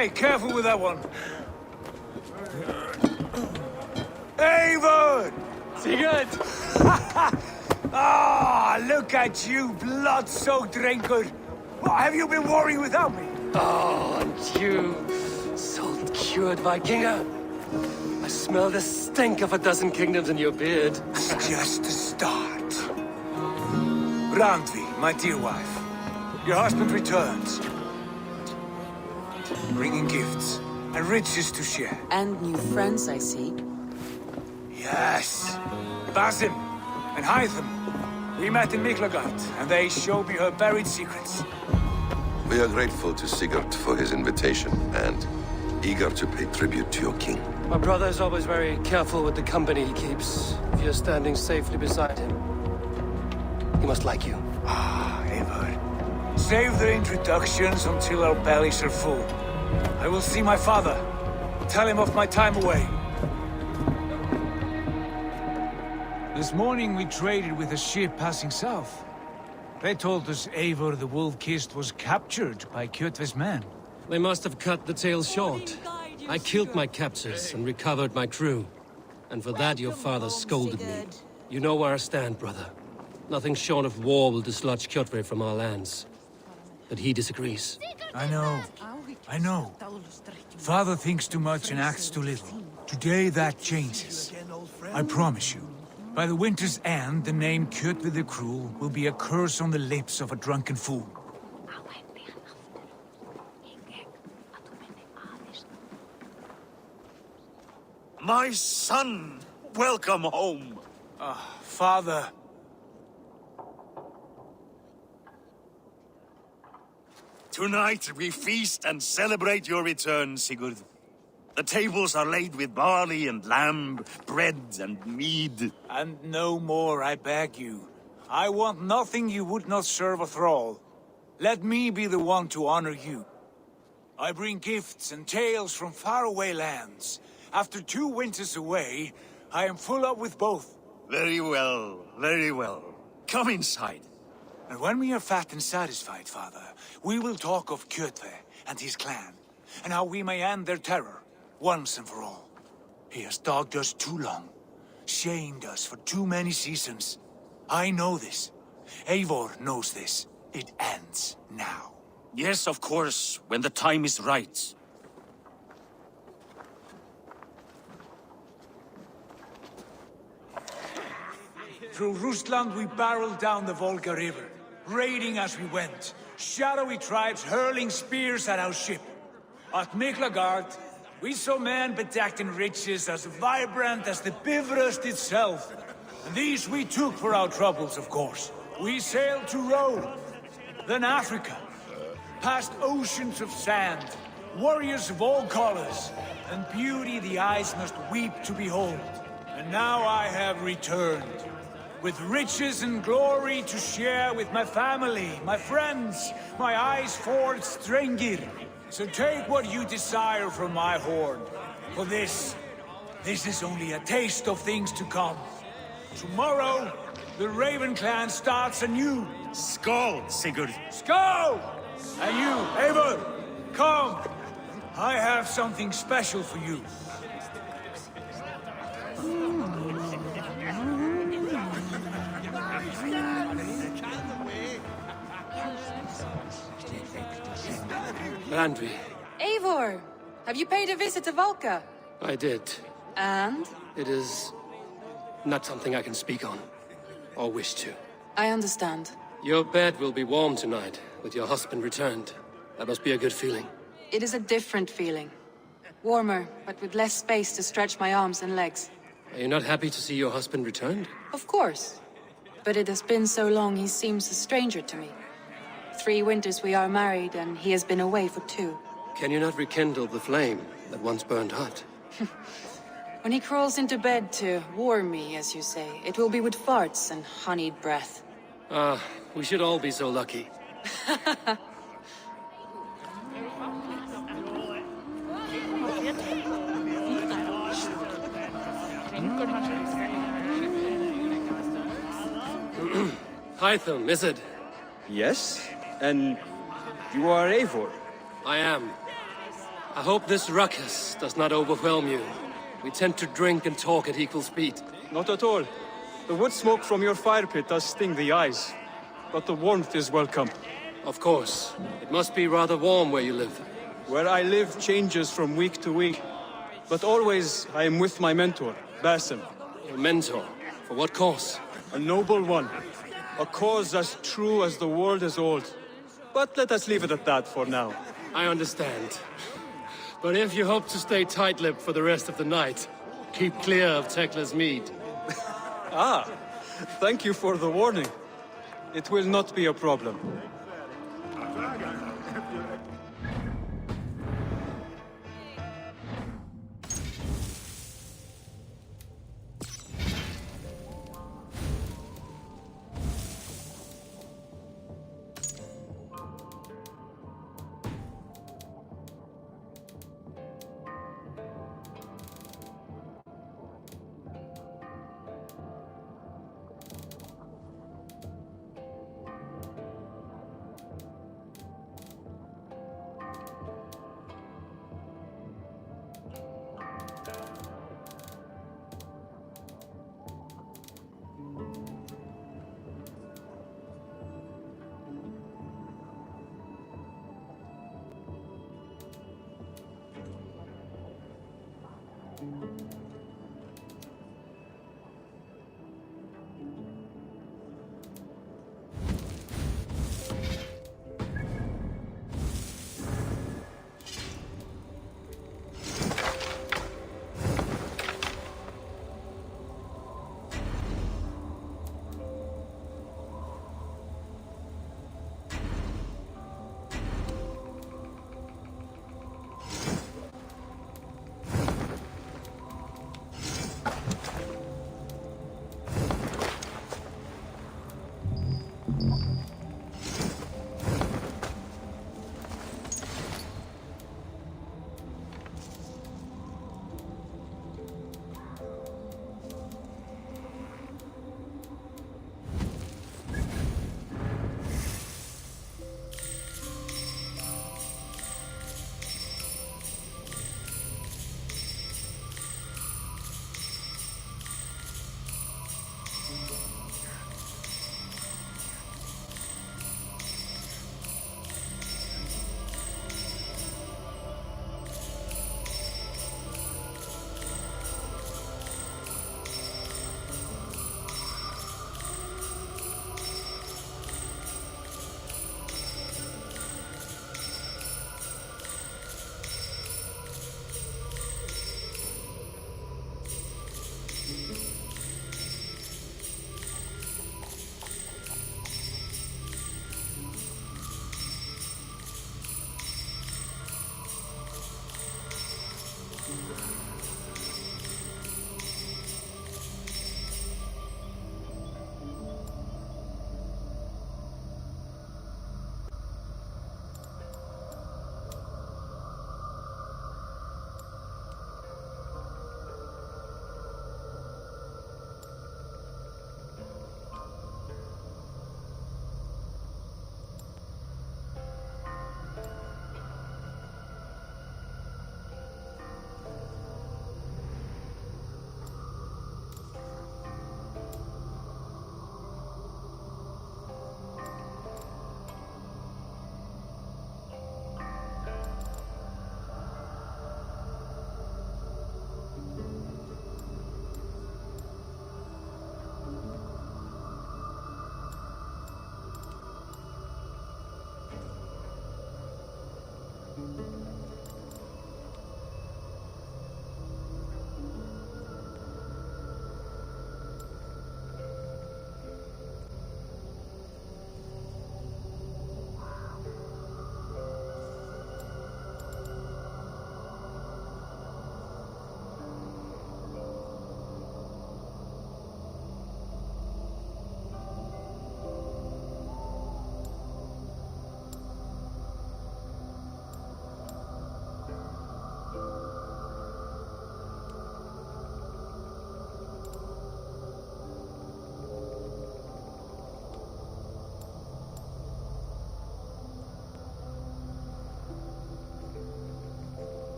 Hey, careful with that one. Eivor! SQUiDzzz! Ah, look at you, blood-soaked drinker. What, have you been worrying without me? Oh, and you, salt-cured Vikinger. I smell the stink of a dozen kingdoms in your beard. It's just the start. Randvi, my dear wife, your husband returns. Bringing gifts and riches to share. And new friends, I see. Yes. Basim and Hytham. We met in Miklagard, and they showed me her buried secrets. We are grateful to Sigurd for his invitation, and eager to pay tribute to your king. My brother is always very careful with the company he keeps. If you're standing safely beside him, he must like you. Ah, Eivor. Save the introductions until our bellies are full. I will see my father. Tell him of my time away. This morning we traded with a ship passing south. They told us Eivor the Wolf-Kissed was captured by CATerrPiLLA's men. They must have cut the tale short. I killed my captors and recovered my crew. And for that your father scolded me. You know where I stand, brother. Nothing short of war will dislodge CATerrPiLLA from our lands. But he disagrees. I know. Father thinks too much and acts too little. Today that changes. I promise you. By the winter's end, the name CATerrPiLLA the Cruel will be a curse on the lips of a drunken fool. My son! Welcome home! Father. Tonight we feast and celebrate your return, Sigurd. The tables are laid with barley and lamb, bread and mead. And no more, I beg you. I want nothing you would not serve a thrall. Let me be the one to honor you. I bring gifts and tales from faraway lands. After 2 winters away, I am full up with both. Very well, very well. Come inside. And when we are fat and satisfied, Father, we will talk of CATerrPiLLA and his clan, and how we may end their terror, once and for all. He has dogged us too long, shamed us for too many seasons. I know this. Eivor knows this. It ends now. Yes, of course, when the time is right. Through Rusland we barreled down the Volga River, raiding as we went, shadowy tribes hurling spears at our ship. At Miklagard, we saw men bedecked in riches as vibrant as the Bifrost itself. And these we took for our troubles, of course. We sailed to Rome, then Africa, past oceans of sand, warriors of all colors, and beauty the eyes must weep to behold. And now I have returned, with riches and glory to share with my family, my friends, my eyes-forged Strengir. So take what you desire from my hoard. For this is only a taste of things to come. Tomorrow, the Raven clan starts anew. Skål, Sigurd. Skål! And you, Eivor, come. I have something special for you. Randvi, Eivor! Have you paid a visit to Valka? I did. And? It is not something I can speak on, or wish to. I understand. Your bed will be warm tonight, with your husband returned. That must be a good feeling. It is a different feeling. Warmer, but with less space to stretch my arms and legs. Are you not happy to see your husband returned? Of course. But it has been so long he seems a stranger to me. 3 winters we are married, and he has been away for 2. Can you not rekindle the flame that once burned hot? When he crawls into bed to warm me, as you say, it will be with farts and honeyed breath. Ah, we should all be so lucky. Hytham, is it? Yes, and you are Eivor. I am. I hope this ruckus does not overwhelm you. We tend to drink and talk at equal speed. Not at all. The wood smoke from your fire pit does sting the eyes, but the warmth is welcome. Of course. It must be rather warm where you live. Where I live changes from week to week, but always I am with my mentor, Basim. Your mentor? For what cause? A noble one. A cause as true as the world is old. But let us leave it at that for now. I understand. But if you hope to stay tight-lipped for the rest of the night, keep clear of Tekkla's mead. Thank you for the warning. It will not be a problem.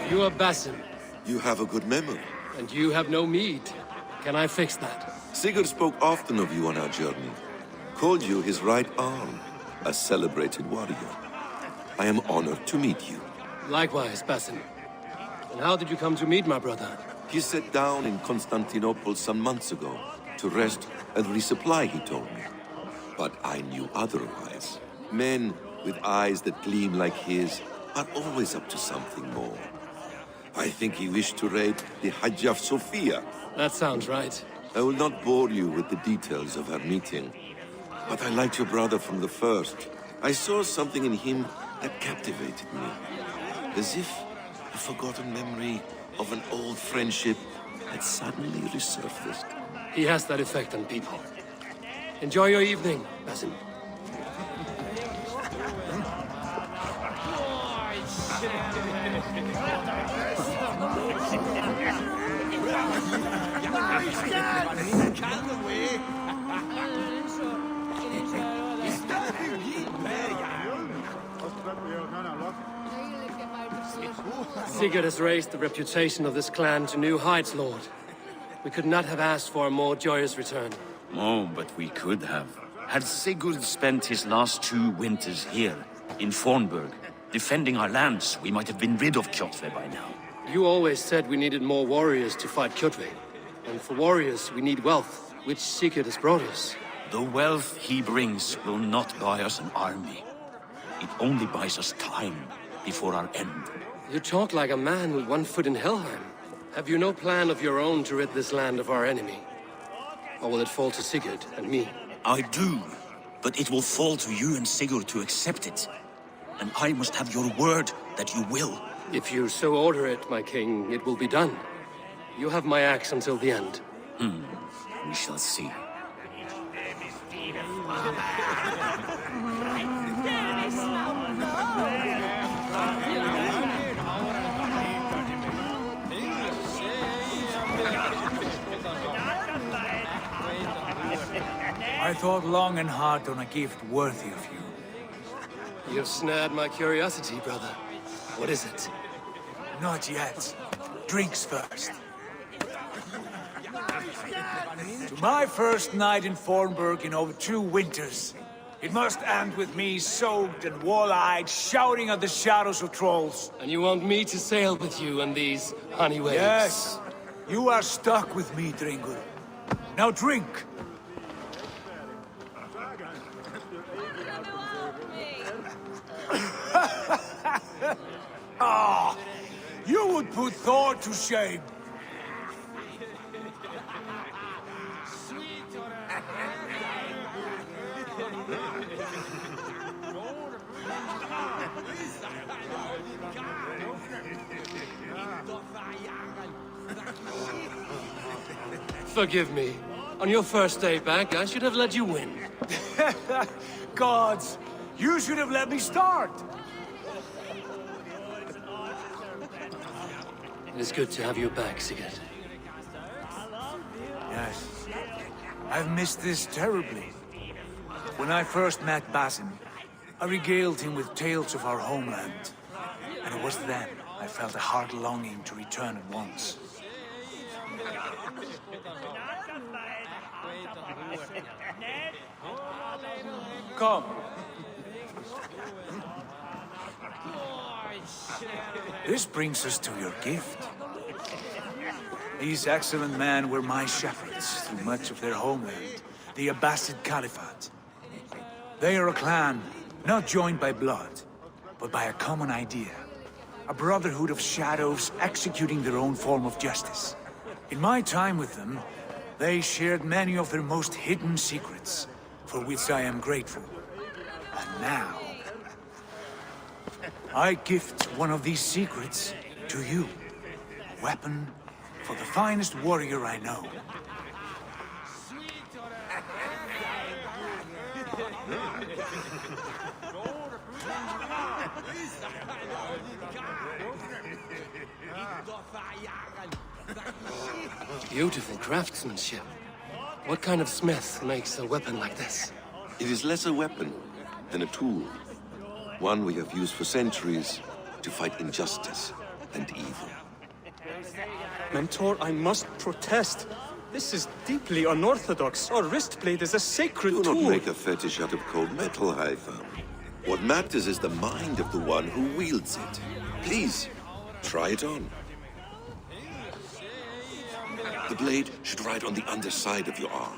You are Basin, You have a good memory. and you have no mead. Can I fix that? Sigurd spoke often of you on our journey. Called you his right arm, a celebrated warrior. I am honored to meet you. Likewise, Basin. And how did you come to meet my brother? He sat down in Constantinople some months ago to rest and resupply, he told me. But I knew otherwise. Men with eyes that gleam like his are always up to something more. I think he wished to raid the Hagia Sophia. That sounds right. I will not bore you with the details of our meeting. But I liked your brother from the first. I saw something in him that captivated me. As if a forgotten memory of an old friendship had suddenly resurfaced. He has that effect on people. Enjoy your evening, Basin. Sigurd has raised the reputation of this clan to new heights, Lord. We could not have asked for a more joyous return. Oh, but we could have. Had Sigurd spent his last 2 winters here, in Fornburg, defending our lands, we might have been rid of Kjotve by now. You always said we needed more warriors to fight Kjotve. And for warriors, we need wealth, which Sigurd has brought us. The wealth he brings will not buy us an army. It only buys us time before our end. You talk like a man with one foot in Helheim. Have you no plan of your own to rid this land of our enemy? Or will it fall to Sigurd and me? I do, but it will fall to you and Sigurd to accept it. And I must have your word that you will. If you so order it, my king, it will be done. You have my axe until the end. We shall see. I thought long and hard on a gift worthy of you. You've snared my curiosity, brother. What is it? Not yet. Drinks first. To my first night in Fornburg in over 2 winters. It must end with me soaked and wall-eyed, shouting at the shadows of trolls. And you want me to sail with you in these honey waves? Yes. You are stuck with me, Dringur. Now drink. Ah, you would put Thor to shame. Forgive me. On your first day back, I should have let you win. Gods, you should have let me start. It is good to have you back, Sigurd. Yes. I've missed this terribly. When I first met Basin, I regaled him with tales of our homeland. And it was then I felt a heart longing to return at once. Come. This brings us to your gift. These excellent men were my shepherds through much of their homeland, the Abbasid Caliphate. They are a clan, not joined by blood, but by a common idea. A brotherhood of shadows executing their own form of justice. In my time with them, they shared many of their most hidden secrets, for which I am grateful. And now, I gift one of these secrets to you. A weapon for the finest warrior I know. Beautiful craftsmanship. What kind of smith makes a weapon like this? It is less a weapon than a tool. One we have used for centuries to fight injustice and evil. Mentor, I must protest. This is deeply unorthodox. Our wrist blade is a sacred Do tool. not make a fetish out of cold metal, Haitham. What matters is the mind of the one who wields it. Please, try it on. The blade should ride on the underside of your arm,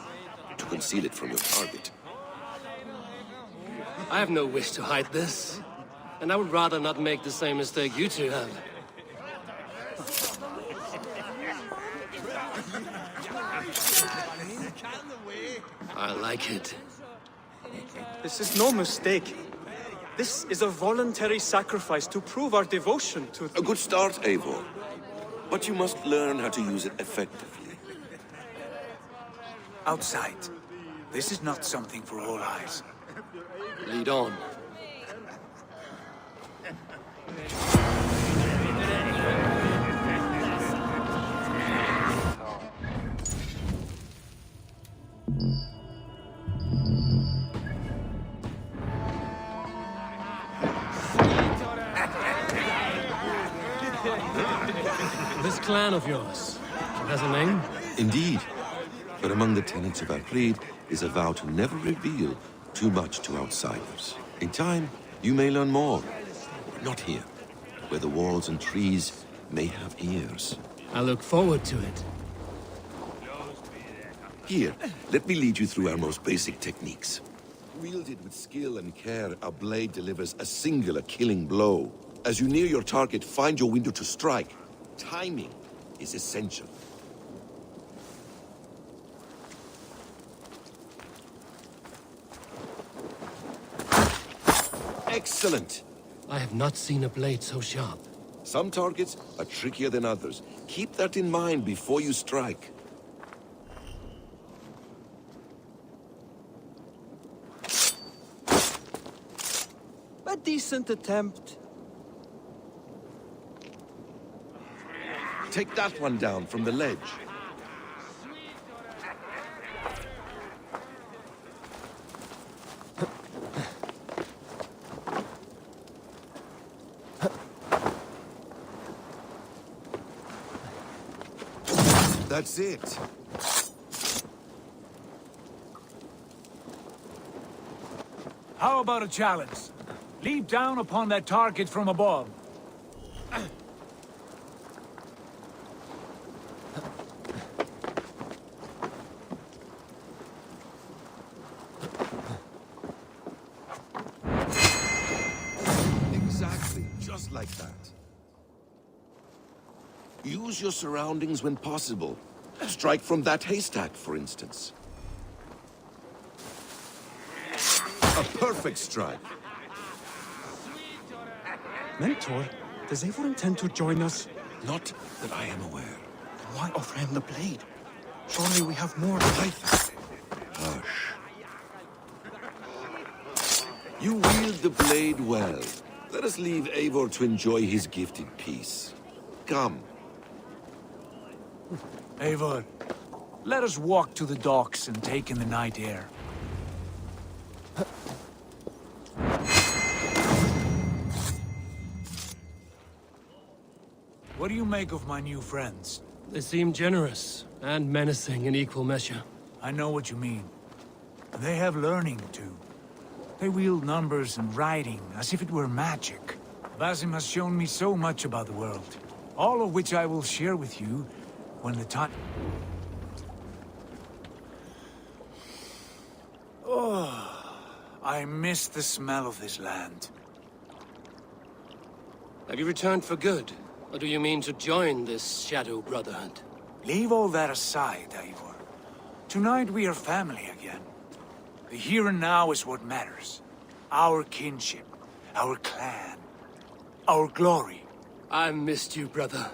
to conceal it from your target. I have no wish to hide this. And I would rather not make the same mistake you two have. I like it. This is no mistake. This is a voluntary sacrifice to prove our devotion to... A good start, Eivor. But you must learn how to use it effectively. Outside. This is not something for all eyes. Lead on. This clan of yours, it has a name? Indeed. But among the tenets of our creed is a vow to never reveal too much to outsiders. In time, you may learn more. But not here, where the walls and trees may have ears. I look forward to it. Here, let me lead you through our most basic techniques. Wielded with skill and care, our blade delivers a singular killing blow. As you near your target, find your window to strike. Timing is essential. Excellent! I have not seen a blade so sharp. Some targets are trickier than others. Keep that in mind before you strike. A decent attempt. Take that one down from the ledge. That's it. How about a challenge? Leap down upon that target from above. Exactly, just like that. Use your surroundings when possible. Strike from that haystack, for instance. A perfect strike. Mentor, does Eivor intend to join us? Not that I am aware. Why offer him the blade? Surely we have more. Hush. You wield the blade well. Let us leave Eivor to enjoy his gifted peace. Come. Eivor, let us walk to the docks and take in the night air. What do you make of my new friends? They seem generous and menacing in equal measure. I know what you mean. They have learning, too. They wield numbers and writing as if it were magic. Basim has shown me so much about the world, all of which I will share with you when the time... Oh, I miss the smell of this land. Have you returned for good? Or do you mean to join this Shadow Brotherhood? Leave all that aside, Eivor. Tonight we are family again. The here and now is what matters. Our kinship, our clan, our glory. I missed you, brother.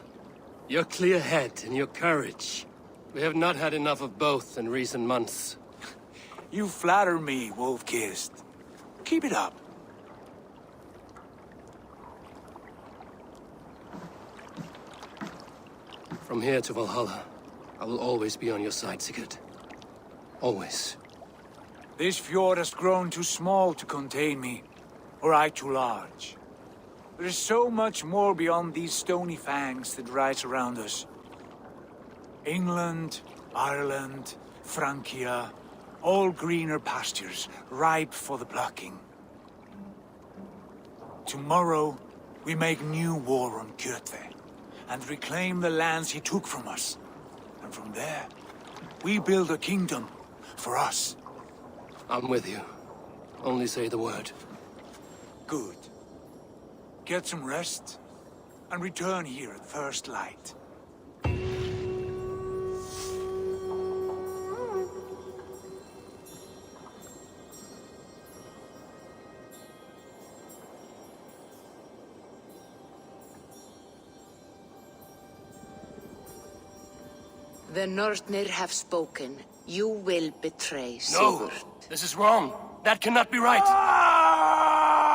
Your clear head and your courage. We have not had enough of both in recent months. You flatter me, Wolf-Kissed. Keep it up. From here to Valhalla, I will always be on your side, SQUiD. Always. This fjord has grown too small to contain me, or I too large. There is so much more beyond these stony fangs that rise around us. England, Ireland, Francia, all greener pastures, ripe for the plucking. Tomorrow, we make new war on CATerrPiLLA, and reclaim the lands he took from us. And from there, we build a kingdom for us. I'm with you. Only say the word. Good. Get some rest, and return here at first light. The Northnir have spoken. You will betray No! Sigurd. This is wrong. That cannot be right.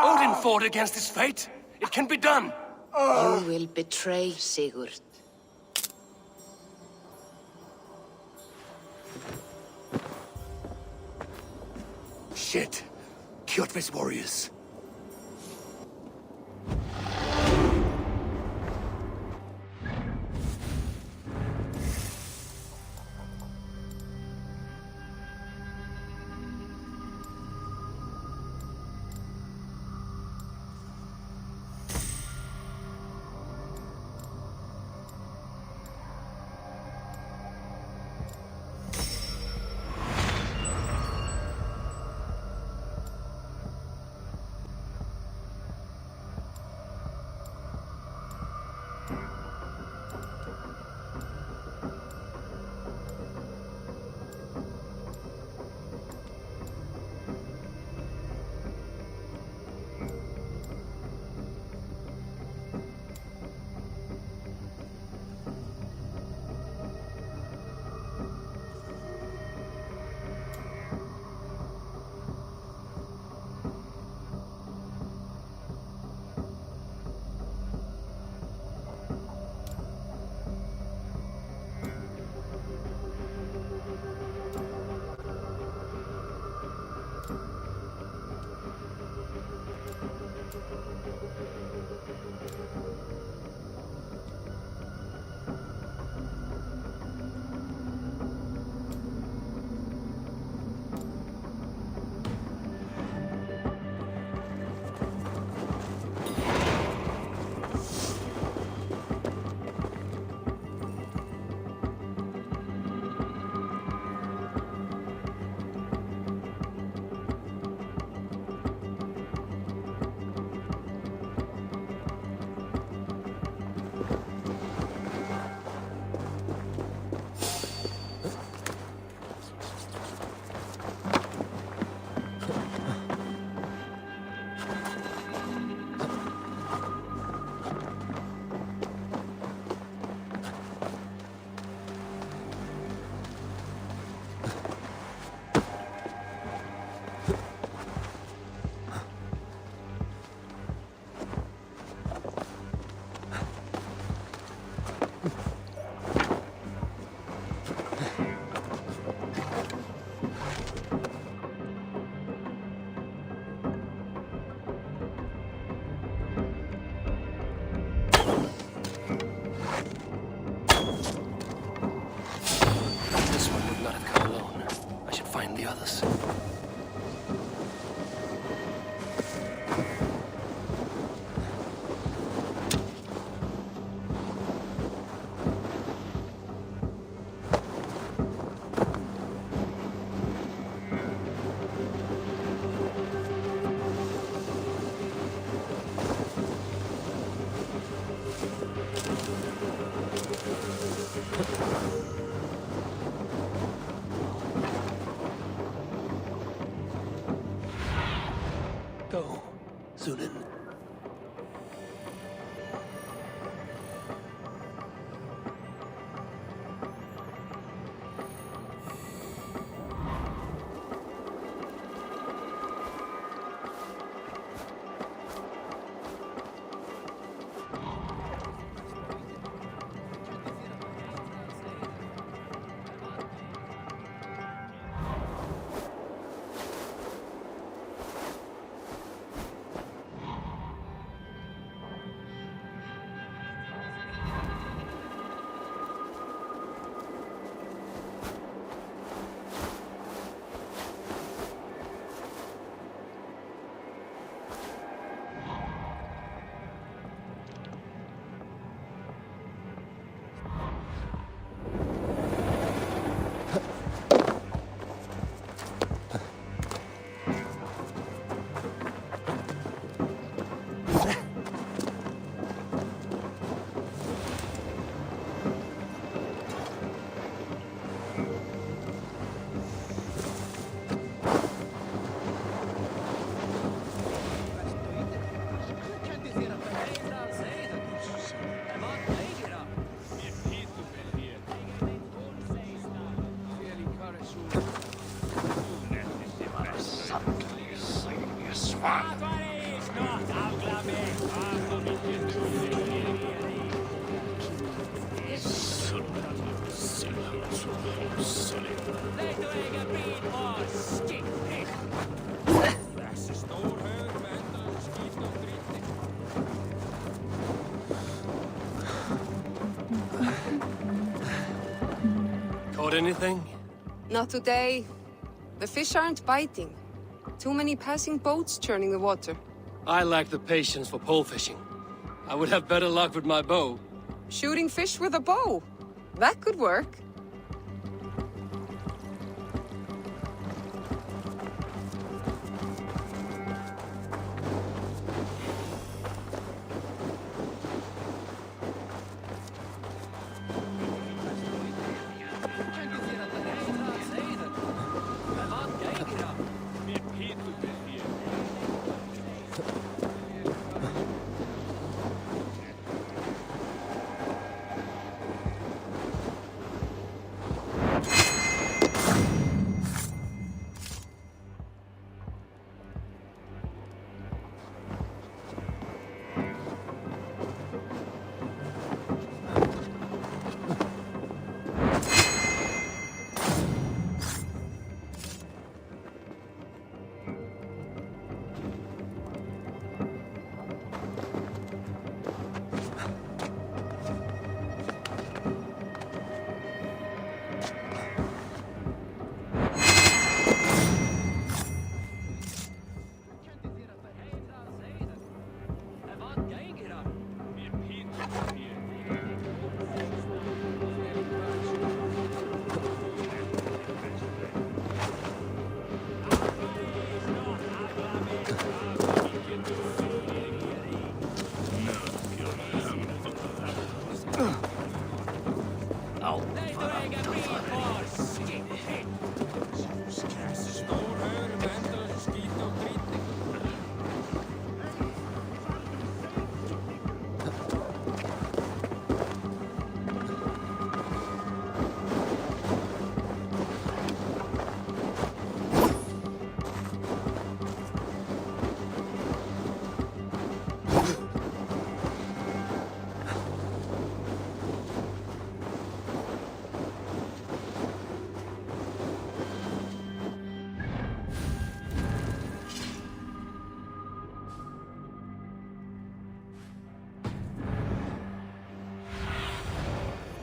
Odin fought against his fate. It can be done. You will betray Sigurd. Shit. CATerrPiLLA's warriors. Caught anything? Not today. The fish aren't biting. Too many passing boats churning the water. I lack the patience for pole fishing. I would have better luck with my bow. Shooting fish with a bow. That could work.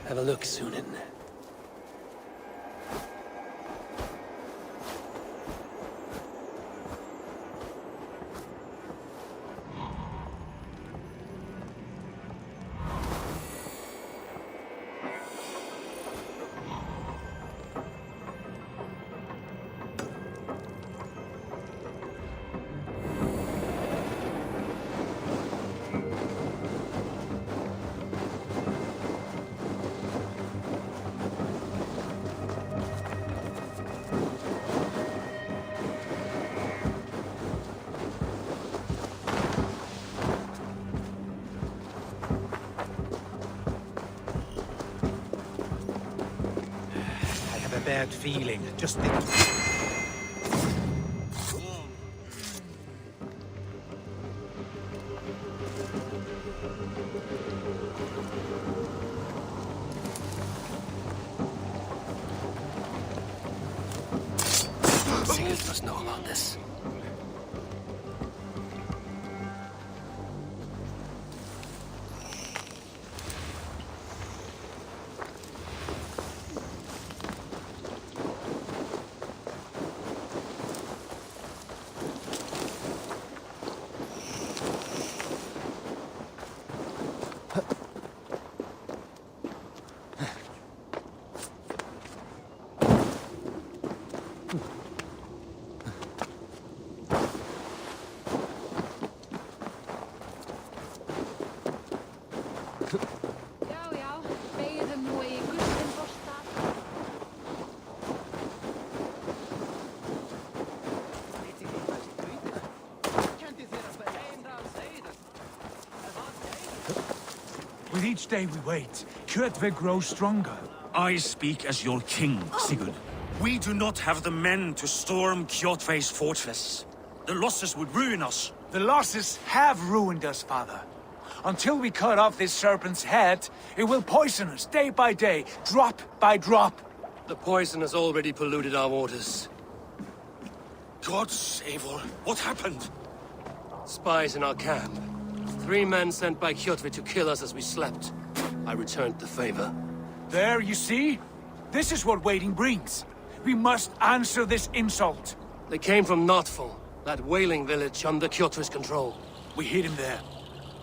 Have a look, Sunan. Bad feeling. Just think. SQUiDzzz must know about this. With each day we wait, CATerrPiLLA grows stronger. I speak as your king, Sigurd. We do not have the men to storm CATerrPiLLA's fortress. The losses would ruin us. The losses have ruined us, father. Until we cut off this serpent's head, it will poison us day by day, drop by drop. The poison has already polluted our waters. God save all. What happened? Spies in our camp. 3 men sent by CATerrPiLLA to kill us as we slept. I returned the favor. There, you see? This is what waiting brings. We must answer this insult. They came from Notful, that whaling village under CATerrPiLLA's control. We hid him there.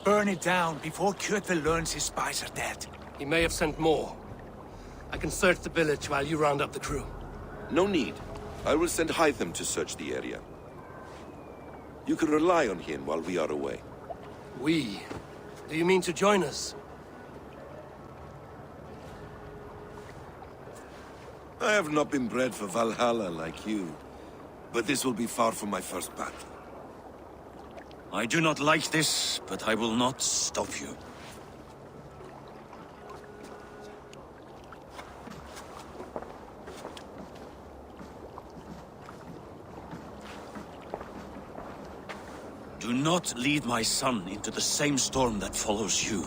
Burn it down before CATerrPiLLA learns his spies are dead. He may have sent more. I can search the village while you round up the crew. No need. I will send Hytham to search the area. You can rely on him while we are away. We? Do you mean to join us? I have not been bred for Valhalla like you, but this will be far from my first battle. I do not like this, but I will not stop you. Do not lead my son into the same storm that follows you.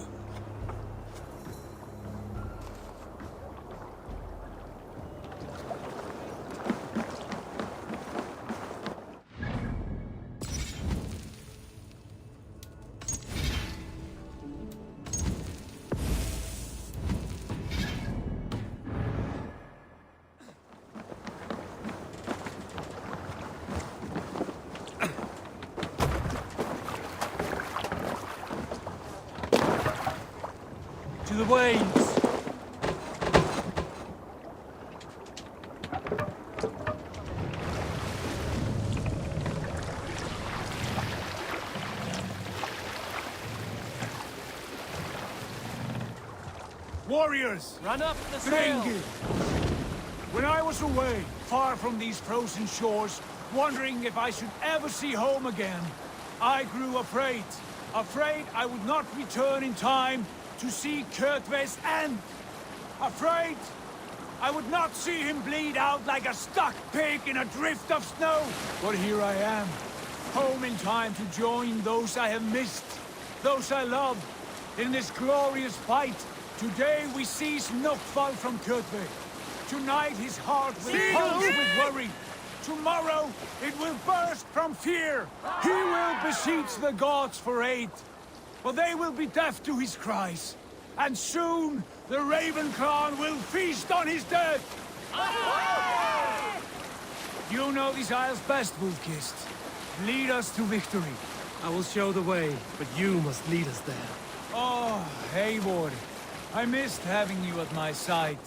To the waves! Warriors! Run up the sail! Drink it! When I was away, far from these frozen shores, wondering if I should ever see home again, I grew afraid. Afraid I would not return in time to see CATerrPiLLA's end. Afraid I would not see him bleed out like a stuck pig in a drift of snow. But here I am, home in time to join those I have missed, those I love, in this glorious fight. Today we seize Notfall from CATerrPiLLA. Tonight his heart will pulse with worry. Tomorrow it will burst from fear. He will beseech the gods for aid, but they will be deaf to his cries. And soon the Raven Clan will feast on his dead. You know these isles best, Wolf-Kissed. Lead us to victory. I will show the way, but you must lead us there. Oh, Eivor. I missed having you at my side.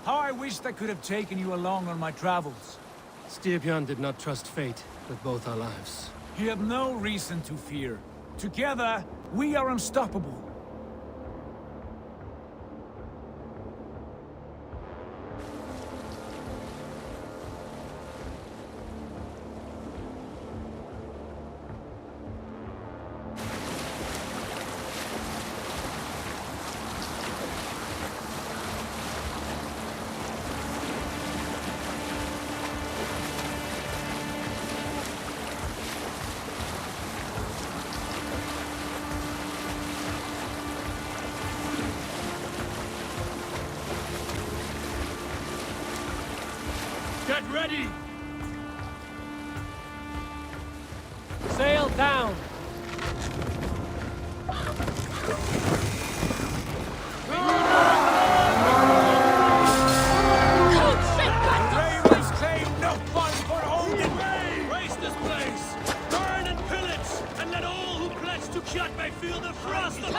How I wished I could have taken you along on my travels. Styrbjörn did not trust fate with both our lives. He had no reason to fear. Together, we are unstoppable. Get ready! Sail down! Ravens claim no fun for Odin! Raise this place! Burn and pillage! And let all who pledge to CATerrPiLLA feel the frost of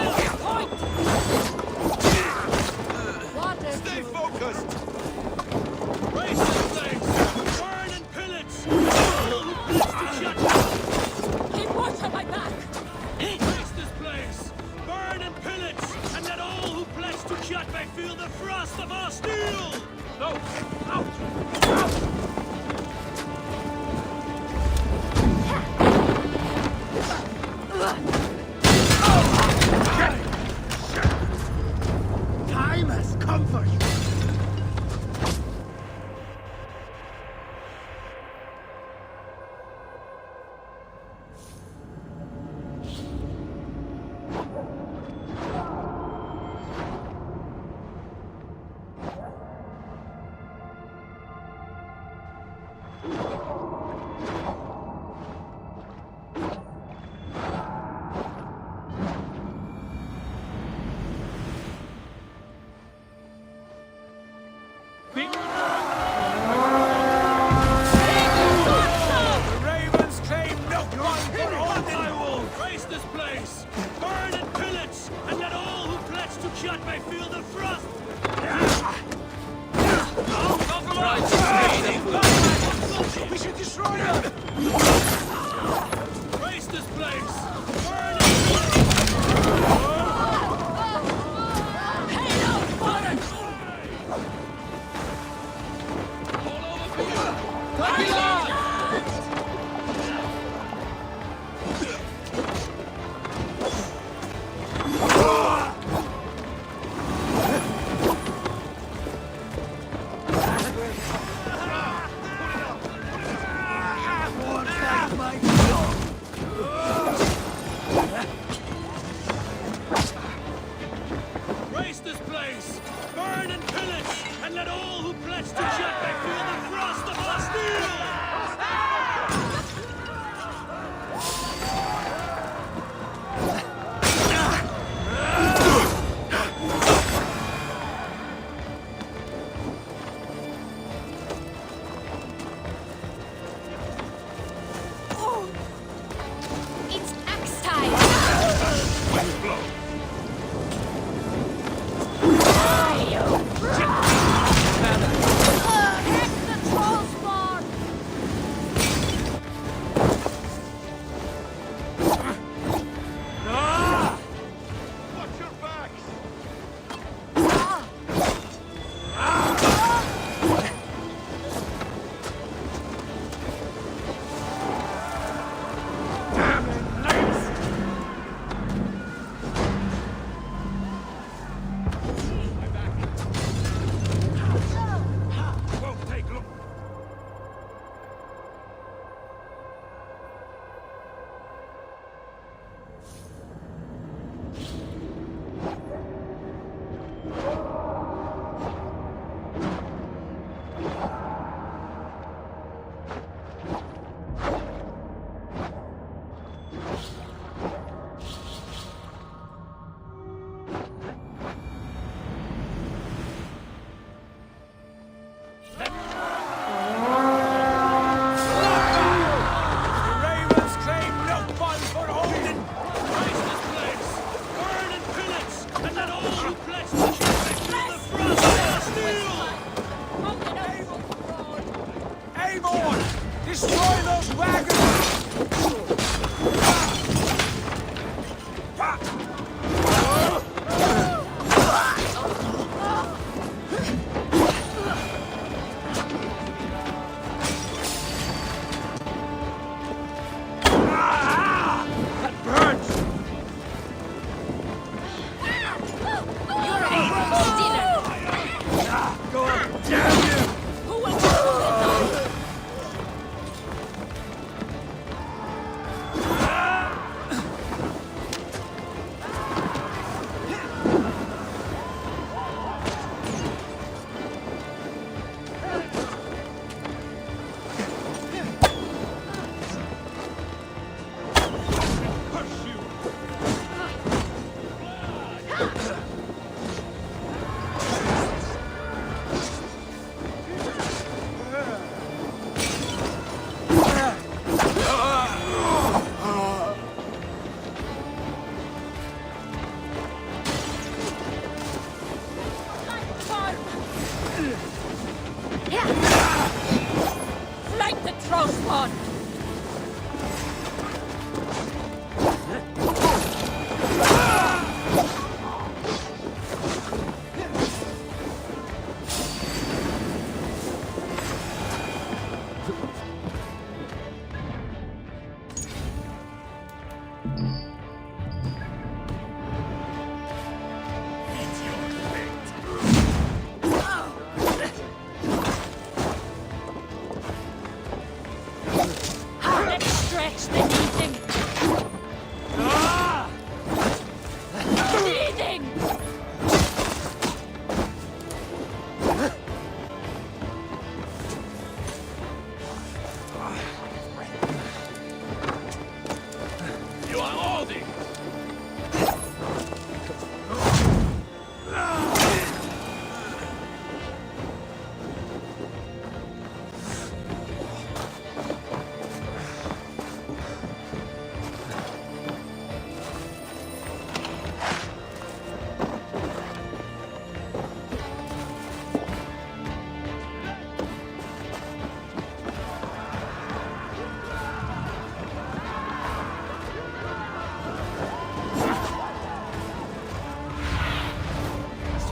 Stay focused! Raise this place! Burn and pillage! All who pledge to CATerrPiLLA! Keep watch on my back! Raise this place! Burn and pillage! And let all who pledge to CATerrPiLLA feel the frost of our steel! No! Out! Out! Time has come for you! the thrust! We should destroy them! Race this place! Burn Race this place! Burn and pillage! And let all who pledge to Jetpack feel the thrust of our steel! It's axe time! Heck the troll spawn! Watch your backs! Whoa, take a look! The Ravens claim no fun for Odin! Race this place! Burn and pillage! And let all who pledge to Jetpack feel the thrust of our steel! Avon! Destroy those wagons! That burns! You're a gross dinner! Go on, damn you! Who will do it?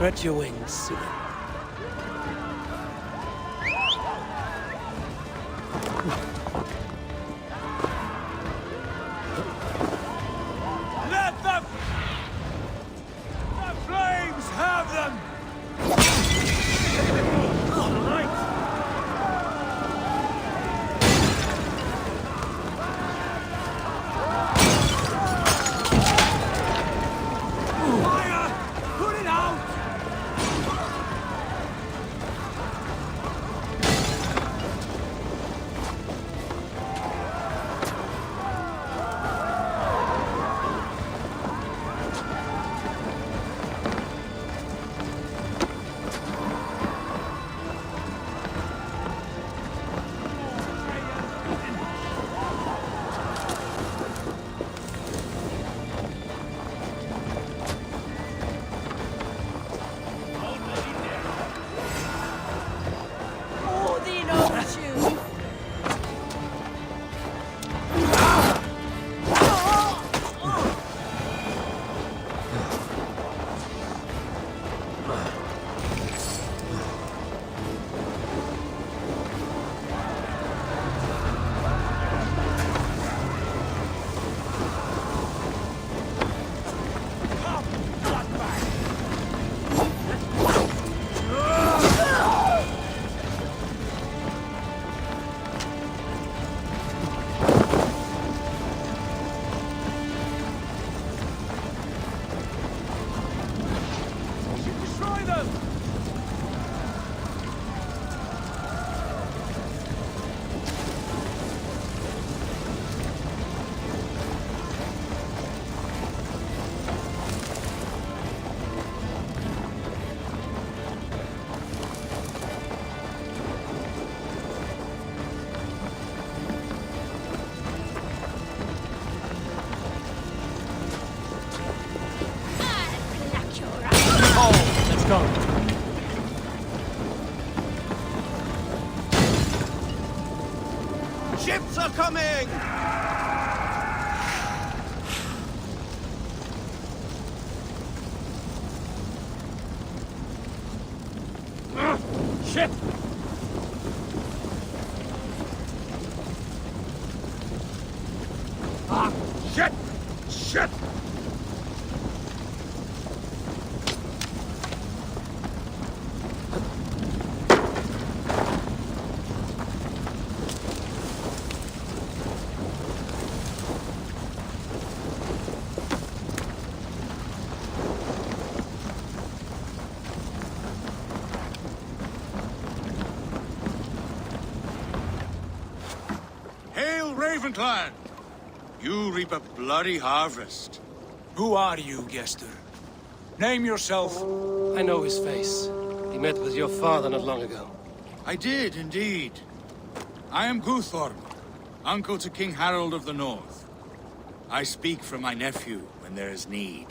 spread your wings. Let the flames have them! Fire! Put it out! Odin owns you. Destroy them! I'll pluck your eye. Let's go. Ships are coming! Shit! Ah! Shit! Shit! Hail, Ravenclan! You reap a bloody harvest. Who are you, Gester? Name yourself. I know his face. He met with your father not long ago. I did, indeed. I am Guthorm, uncle to King Harold of the North. I speak for my nephew when there is need.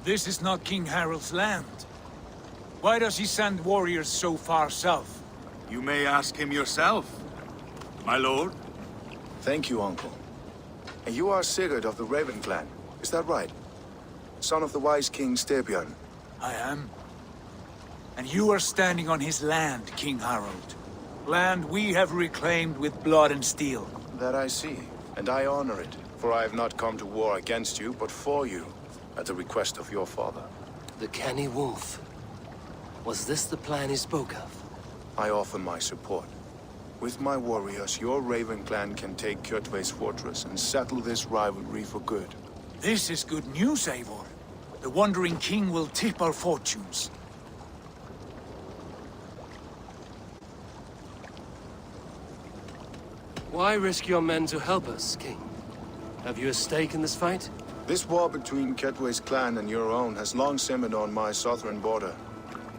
This is not King Harold's land. Why does he send warriors so far south? You may ask him yourself, my lord. Thank you, Uncle. And you are Sigurd of the Raven clan, is that right? Son of the wise King Styrbjörn. I am. And you are standing on his land, King Harold. Land we have reclaimed with blood and steel. That I see, and I honor it. For I have not come to war against you, but for you, at the request of your father. The canny wolf. Was this the plan he spoke of? I offer my support. With my warriors, your Raven clan can take CATerrPiLLA's fortress and settle this rivalry for good. This is good news, Eivor. The Wandering King will tip our fortunes. Why risk your men to help us, King? Have you a stake in this fight? This war between CATerrPiLLA's clan and your own has long simmered on my southern border.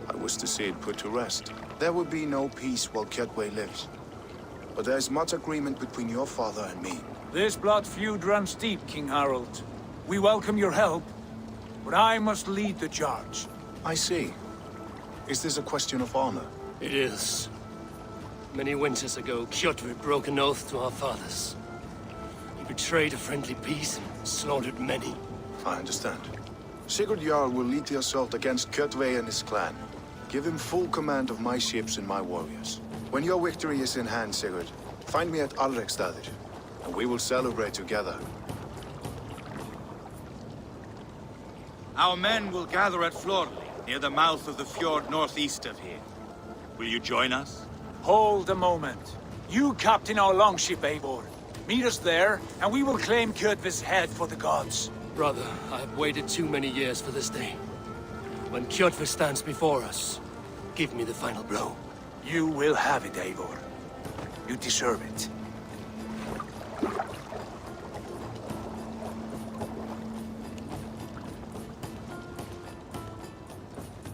I wish to see it put to rest. There will be no peace while CATerrPiLLA lives. But there is much agreement between your father and me. This blood feud runs deep, King Harold. We welcome your help, but I must lead the charge. I see. Is this a question of honor? It is. Many winters ago, CATerrPiLLA broke an oath to our fathers. He betrayed a friendly peace and slaughtered many. I understand. Sigurd Jarl will lead the assault against Kjotve and his clan. Give him full command of my ships and my warriors. When your victory is in hand, Sigurd, find me at Alrekstadir, and we will celebrate together. Our men will gather at Florli, near the mouth of the fjord northeast of here. Will you join us? Hold a moment. You captain our longship, Eivor. Meet us there, and we will claim Kjotve's head for the gods. Brother, I have waited too many years for this day. When Kjotve stands before us, give me the final blow. You will have it, Eivor. You deserve it.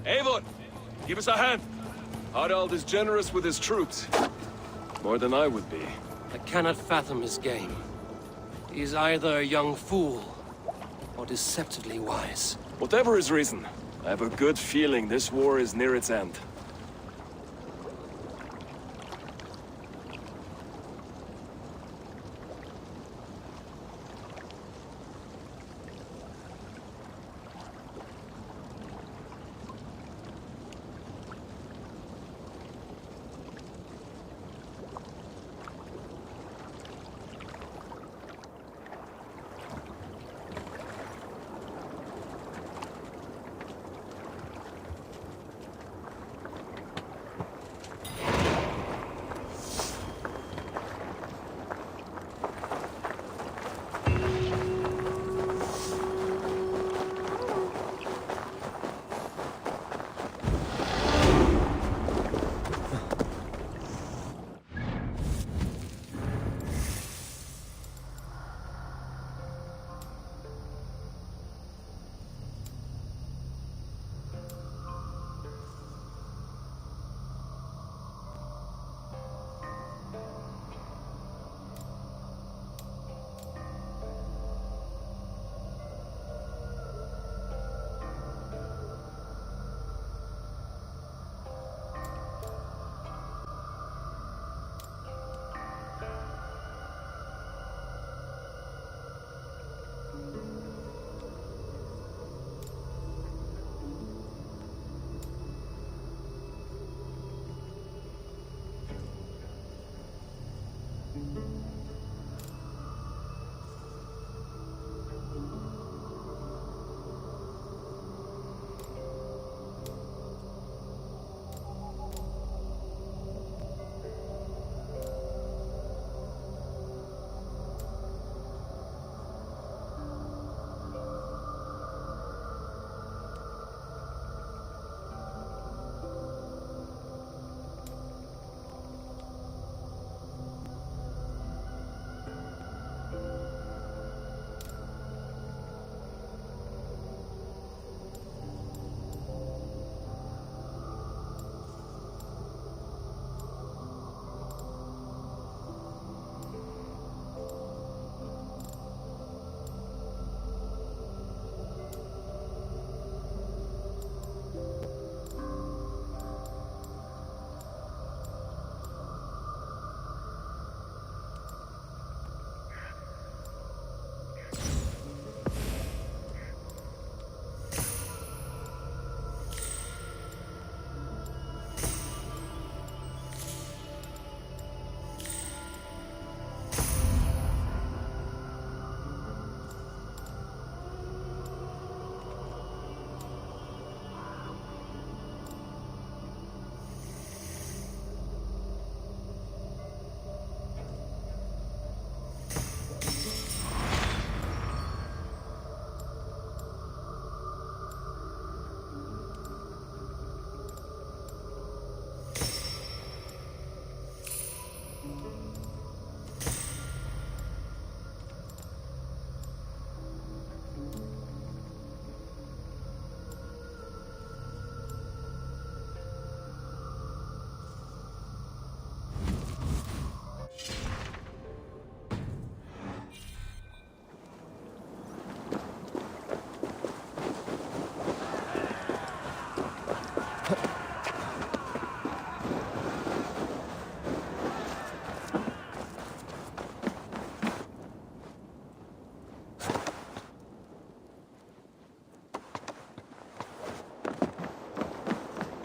Eivor, give us a hand. Harald is generous with his troops. More than I would be. I cannot fathom his game. He is either a young fool, or deceptively wise. Whatever his reason, I have a good feeling this war is near its end.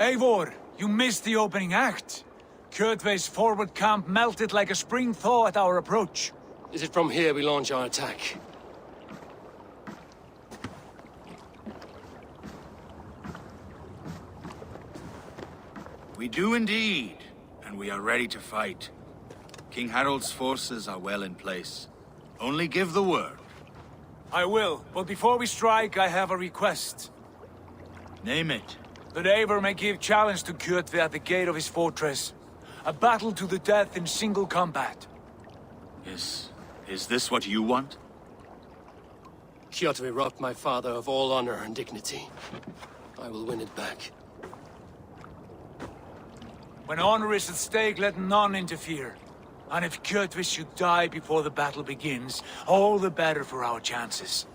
Eivor, you missed the opening act. CATerrPiLLA's forward camp melted like a spring thaw at our approach. Is it from here we launch our attack? We do indeed, and we are ready to fight. King Harold's forces are well in place. Only give the word. I will, but before we strike, I have a request. Name it. That Eivor may give challenge to CATerrPiLLA at the gate of his fortress. A battle to the death in single combat. Is this what you want? CATerrPiLLA robbed my father of all honor and dignity. I will win it back. When honor is at stake, let none interfere. And if CATerrPiLLA should die before the battle begins, all the better for our chances.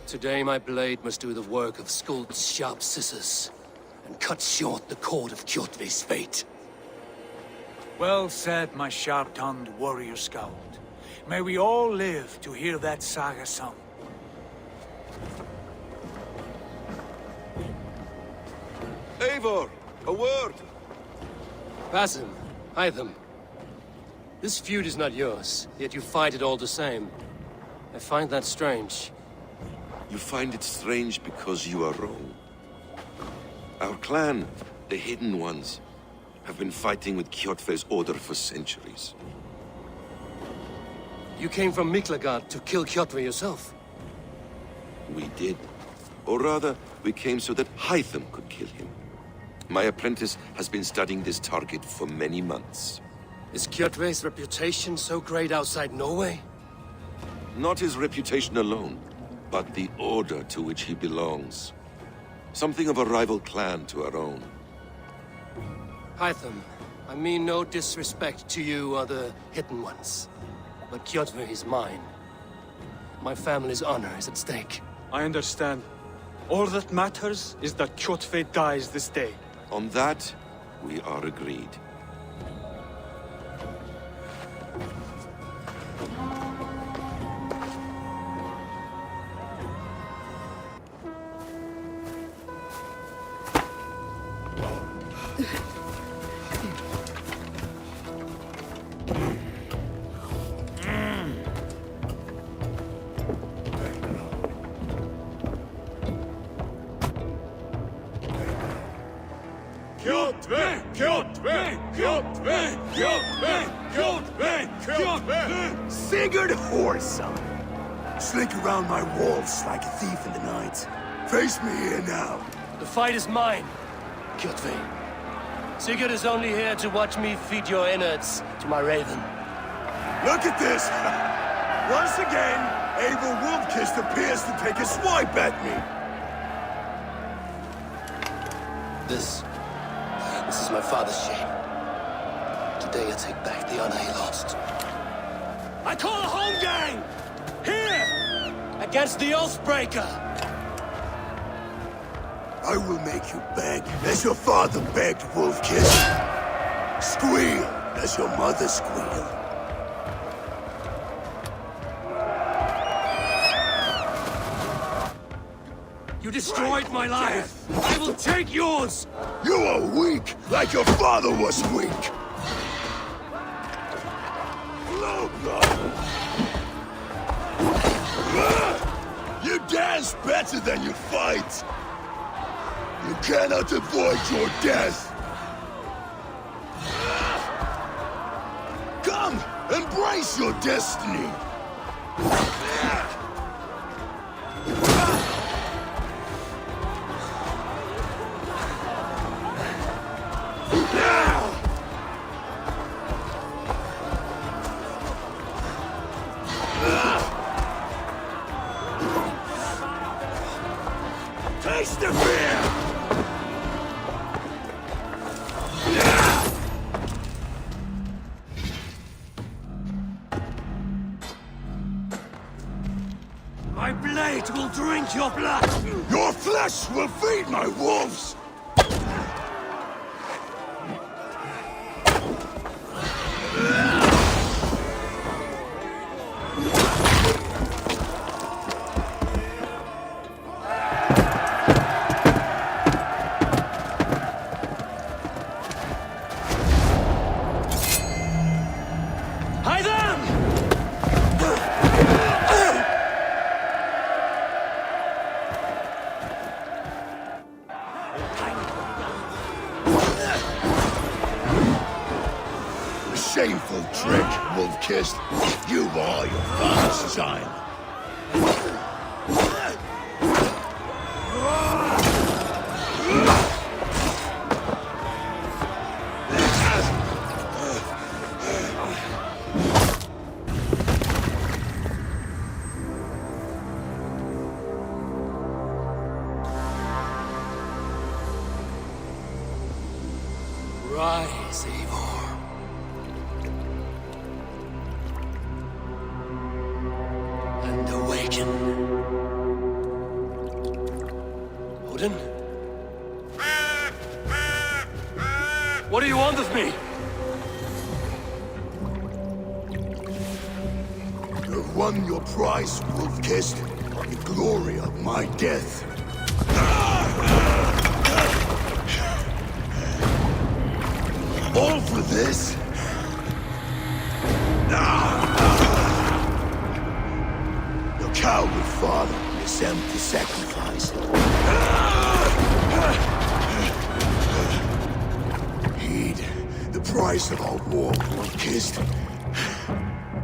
Today my blade must do the work of SQUiDzz's sharp scissors, and cut short the cord of CATerrPiLLA's fate. Well said, my sharp-tongued warrior scout. May we all live to hear that saga sung. Eivor, a word! Basim, Hytham. This feud is not yours, yet you fight it all the same. I find that strange. You find it strange because you are wrong. Our clan, the Hidden Ones, have been fighting with CATerrPiLLA's order for centuries. You came from Miklagard to kill CATerrPiLLA yourself? We did. Or rather, we came so that Hytham could kill him. My apprentice has been studying this target for many months. Is CATerrPiLLA's reputation so great outside Norway? Not his reputation alone, but the order to which he belongs. Something of a rival clan to our own. Hytham, I mean no disrespect to you or the Hidden Ones, but CATerrPiLLA is mine. My family's honor is at stake. I understand. All that matters is that CATerrPiLLA dies this day. On that, we are agreed. Sigurd Whoreson! Slink around my walls like a thief in the night. Face me here now. The fight is mine, CATerrPiLLA. Sigurd is only here to watch me feed your innards to my raven. Look at this! Once again, Abel Wolfkiss appears to take a swipe at me. This is my father's shame. Today I take back the honor he lost. I call a home gang! Here! Against the Oathbreaker! I will make you beg as your father begged, Wolfkiss. Squeal as your mother squealed. You destroyed my life! I will take yours! You are weak, like your father was weak! Blow blood! You dance better than you fight! You cannot avoid your death! Come, embrace your destiny! Taste the fear! My blade will drink your blood! Your flesh will feed my wolves! wolf-kissed. You are your father's son. Rise, Eivor. And awaken. Odin? What do you want of me? You have won your prize, wolf-kissed. The glory of my death. All for this? Your coward father is empty sacrifice. Heed the price of our war, wolf-kissed.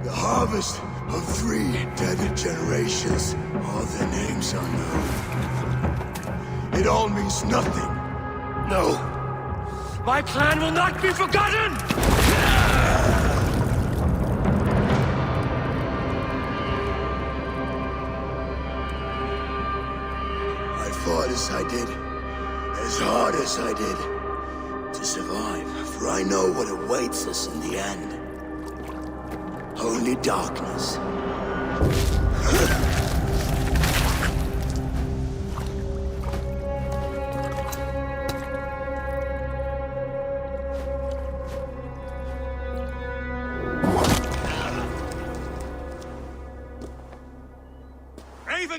The harvest of 3 dead generations. All their names unknown. It all means nothing. No. My clan will not be forgotten! I fought as I did, as hard as I did, to survive, for I know what awaits us in the end. Only darkness.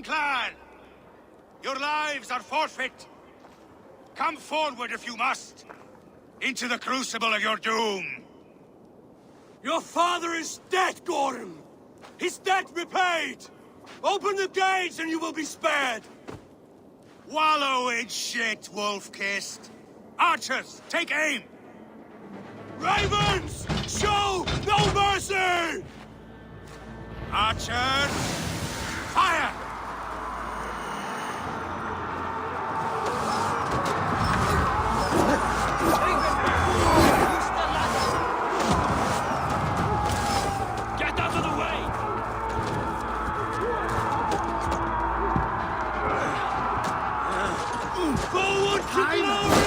Clan! Your lives are forfeit. Come forward if you must. Into the crucible of your doom. Your father is dead, Gordon! His debt repaid! Open the gates and you will be spared! Wallow in shit, wolf-kissed. Archers, take aim! Ravens! Show no mercy! Archers, fire! Get out of the way! Forward to glory!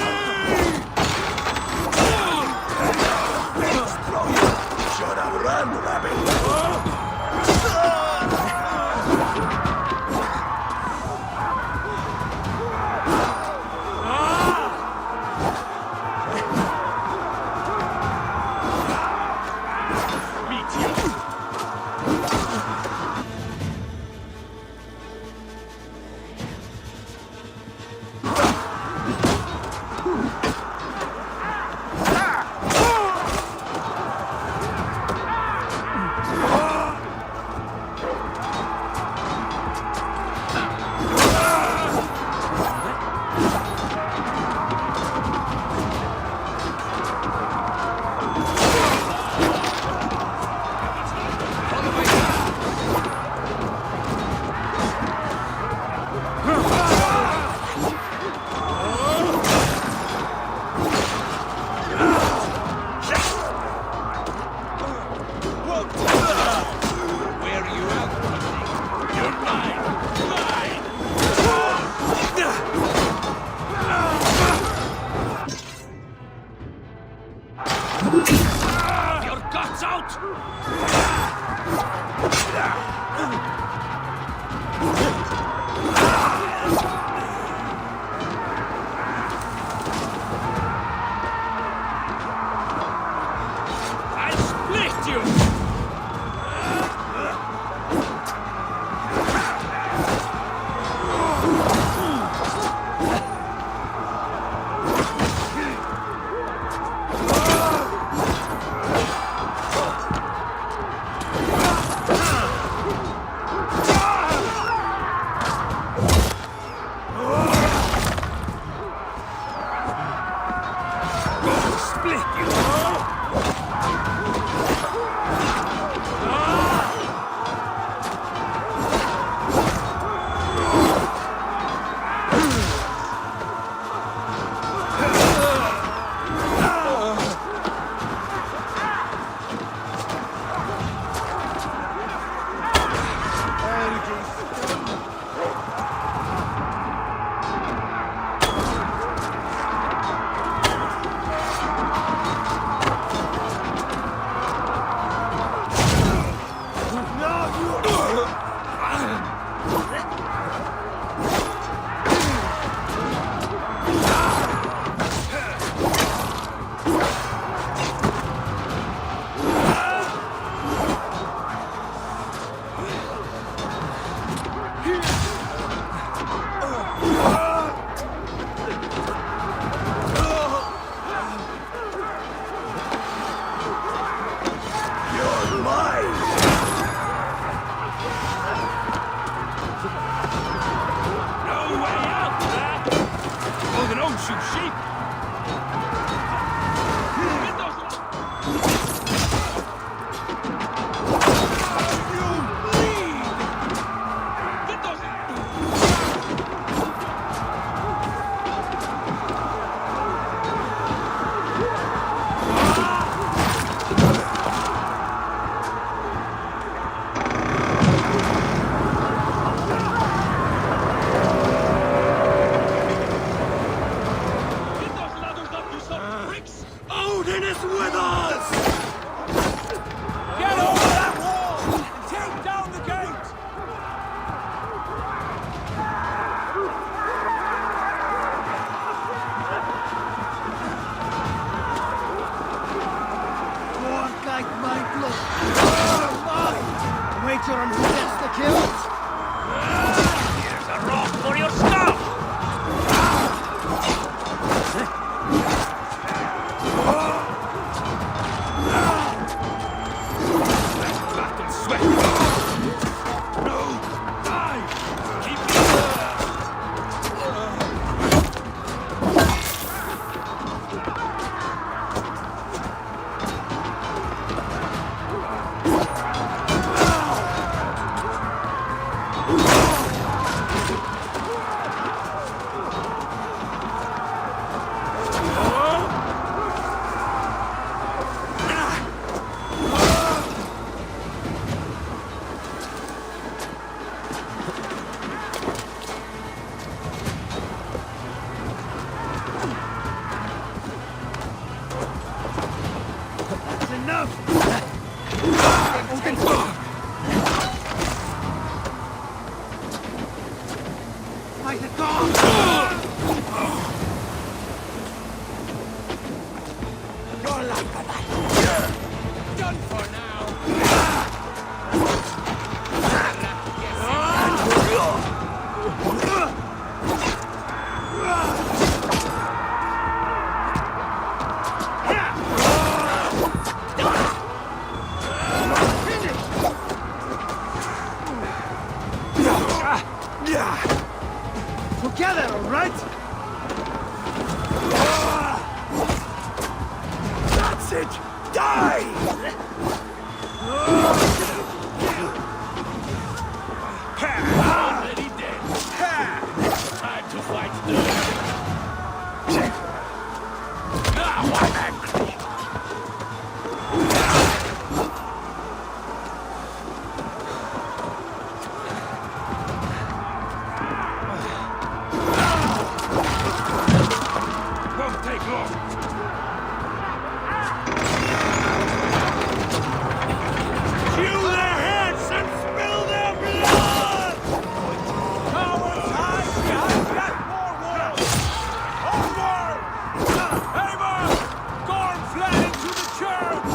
You're mine! No way out there! More than old shoot sheep! Odin is with us! Get over that wall! And take down the gate! Walk like my blood. Wager on who gets the kills. Here's a rock for your stuff! Battle sweat! No! Die! Keep Done for now! Together, all right? That's it! Die! already dead. Time to fight Now I'm angry. Won't take long. Hew their heads and spill their blood! Cowards hide behind that more walls! Onward! Hammer! Gorm fled into the church!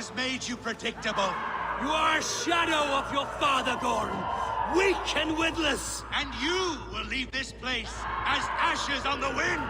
has made you predictable. You are a shadow of your father, Gorm. weak and witless. And you will leave this place as ashes on the wind.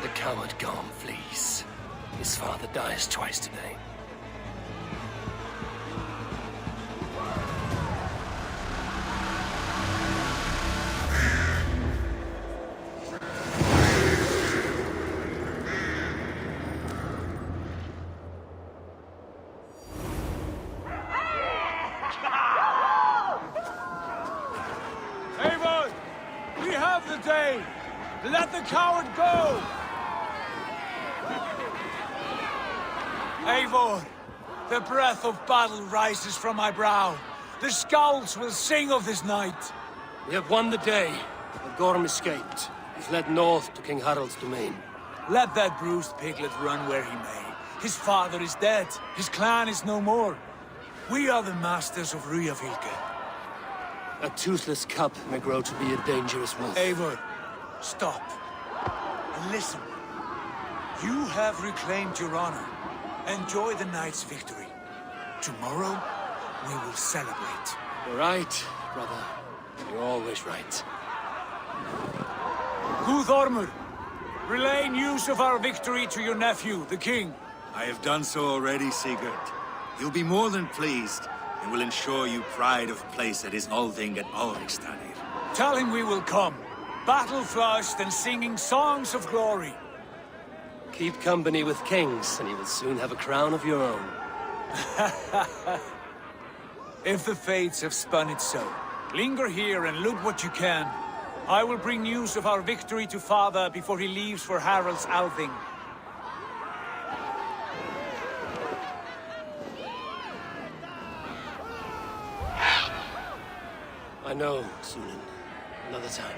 The coward Garm flees. His father dies twice today. Eivor! We have the day! Let the coward go! Eivor, the breath of battle rises from my brow. The scouts will sing of this night. We have won the day, but Gorm escaped. He's led north to King Harald's domain. Let that bruised piglet run where he may. His father is dead. His clan is no more. We are the masters of Ryjavík. A toothless cub may grow to be a dangerous wolf. Eivor, stop. And listen. You have reclaimed your honor. Enjoy the night's victory. Tomorrow, we will celebrate. You're right, brother. You're always right. Guthormur, relay news of our victory to your nephew, the king. I have done so already, Sigurd. He'll be more than pleased, and will ensure you pride of place at his Althing at Ulrichstanir. Tell him we will come, battle-flushed and singing songs of glory. Keep company with kings, and you will soon have a crown of your own. If the fates have spun it so, linger here and loot what you can. I will bring news of our victory to father before he leaves for Harald's Althing. I know, Sunan. Another time.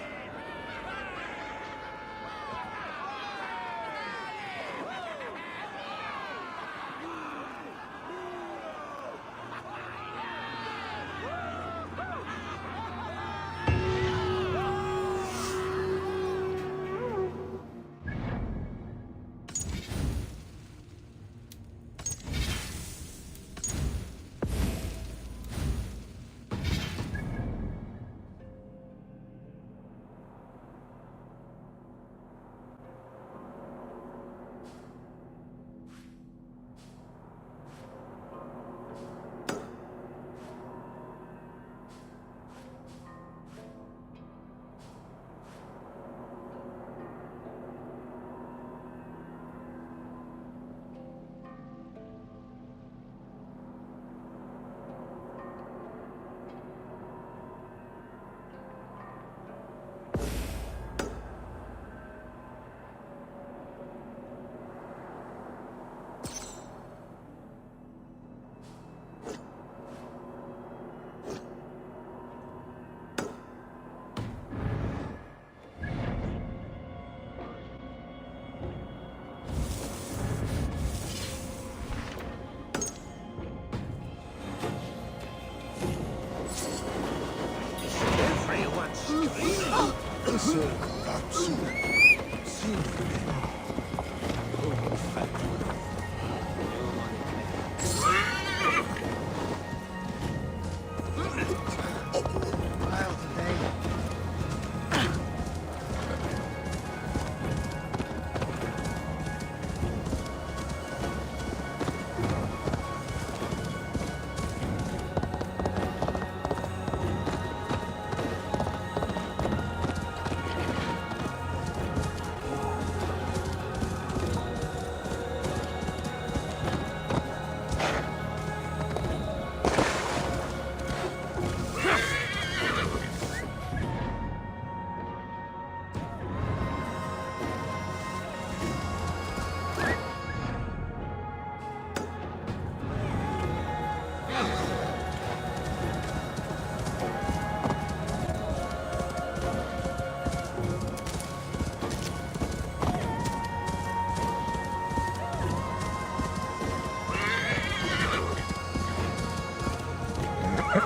Too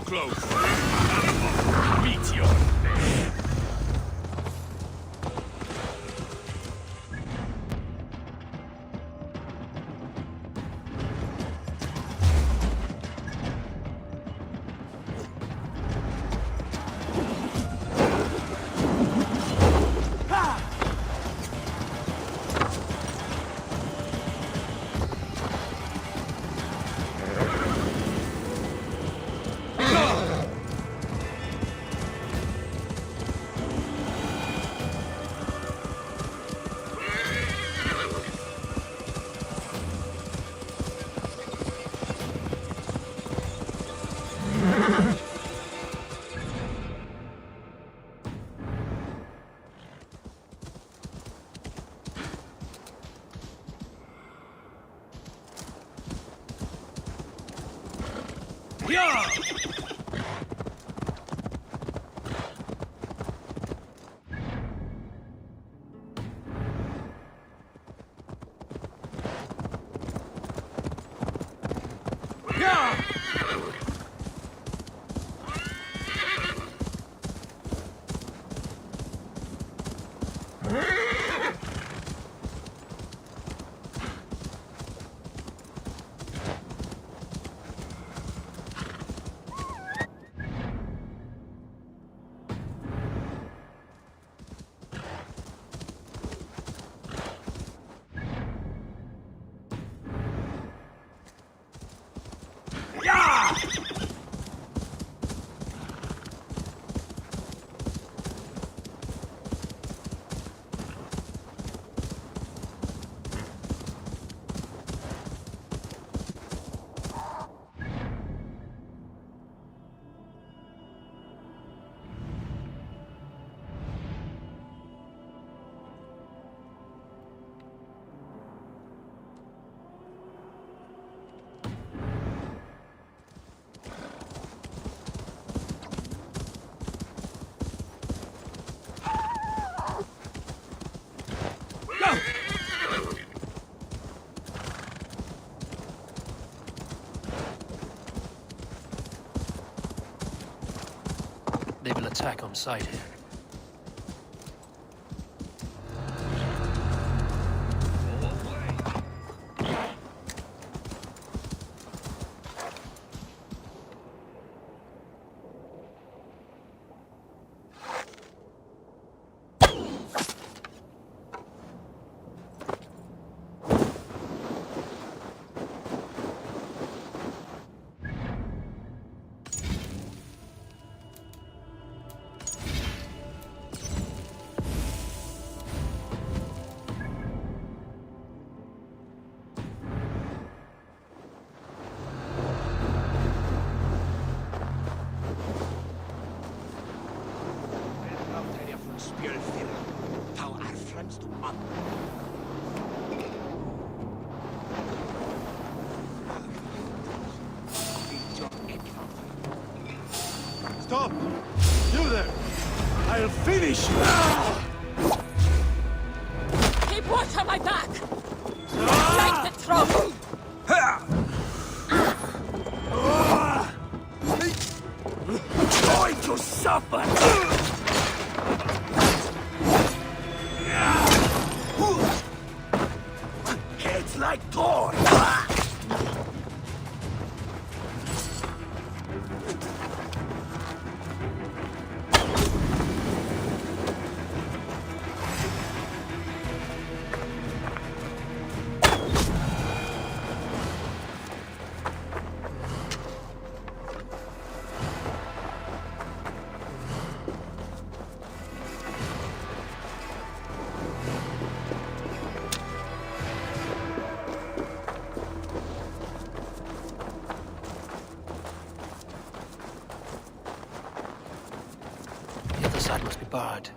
close. Meteor. They will attack on sight here. Stop! You there! I'll finish you! It's like Thor. The other side must be barred.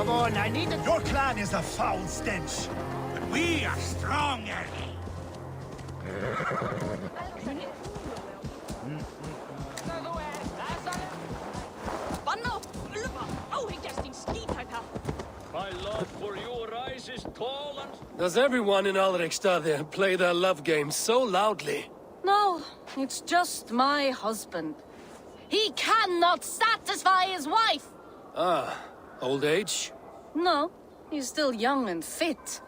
Come on, I need it. Your clan is a foul stench. But we are stronger. My love for you rises tall and... Does everyone in Stadia play their love game so loudly? No, it's just my husband. He cannot satisfy his wife! Ah, old age? No, he's still young and fit.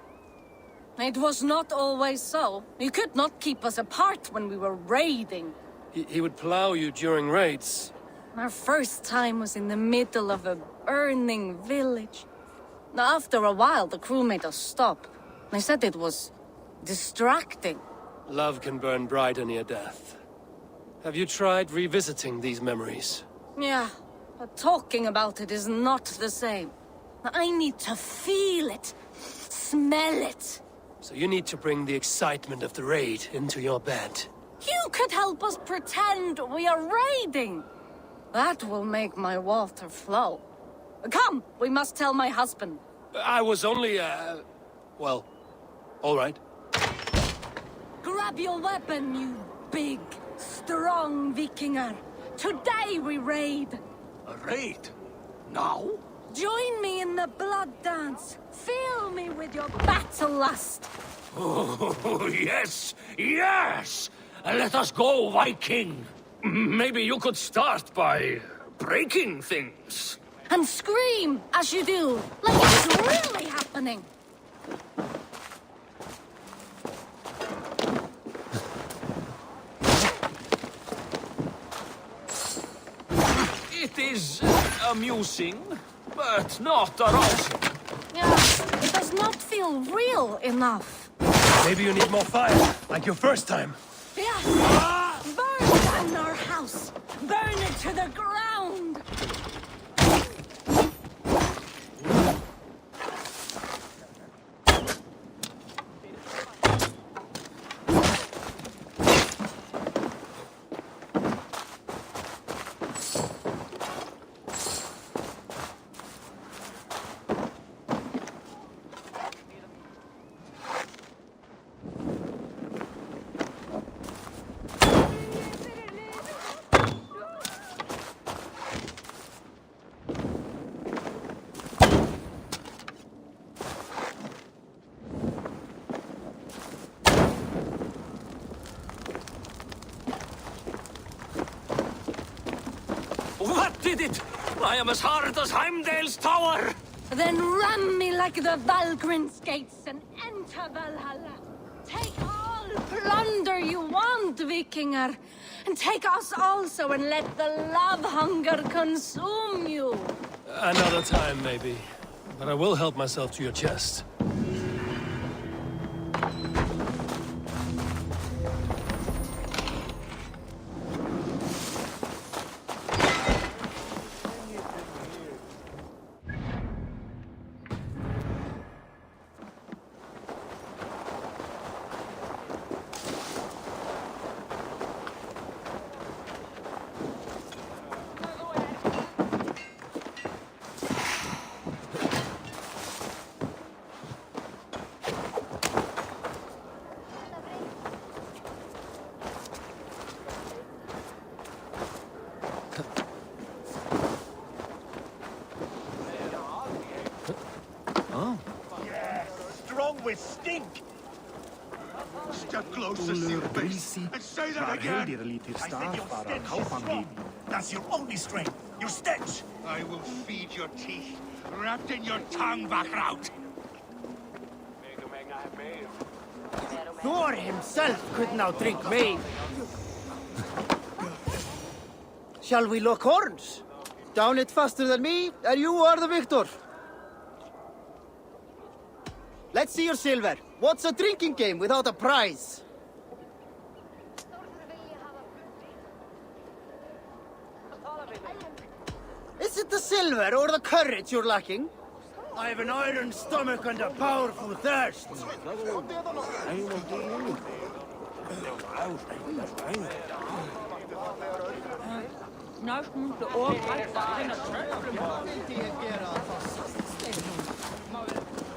It was not always so. He could not keep us apart when we were raiding. He would plow you during raids. Our first time was in the middle of a burning village. After a while, the crew made us stop. They said it was distracting. Love can burn brighter near death. Have you tried revisiting these memories? Yeah, but talking about it is not the same. I need to feel it, smell it. So you need to bring the excitement of the raid into your bed. You could help us pretend we are raiding. That will make my water flow. Come, we must tell my husband. I was only, well, all right. Grab your weapon, you big, strong Vikinger. Today we raid. A raid? Now? Join me in the blood dance. Fill me with your battle lust. Oh, yes, yes! Let us go, Viking! Maybe you could start by breaking things. And scream as you do, like it's really happening. It is amusing, but not arousing. Yeah, it does not feel real enough. Maybe you need more fire, like your first time. Yes! Burn down our house! Burn it to the ground! What did it? I am as hard as Heimdall's tower! Then ram me like the Valgrin's gates and enter Valhalla. Take all plunder you want, Vikinger. And take us also and let the love hunger consume you. Another time, maybe. But I will help myself to your chest. Strong with stink! Step closer, Silface, and say that again! I said your stench is strong! That's your only strength! Your stench! I will feed your teeth, wrapped in your tongue, Backrout! Thor himself could not drink me. Shall we lock horns? Down it faster than me, and you are the victor. Let's see your silver. What's a drinking game without a prize? Is it the silver or the courage you're lacking? I have an iron stomach and a powerful thirst.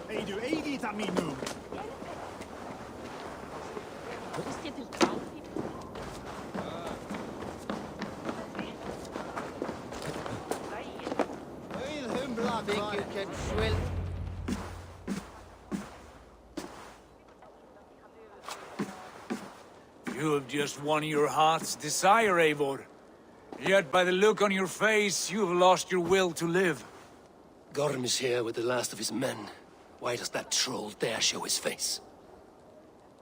Hey, du eet aan mij nu. Think you can swim? You have just won your heart's desire, Eivor. Yet by the look on your face, you have lost your will to live. Gorm is here with the last of his men. Why does that troll dare show his face?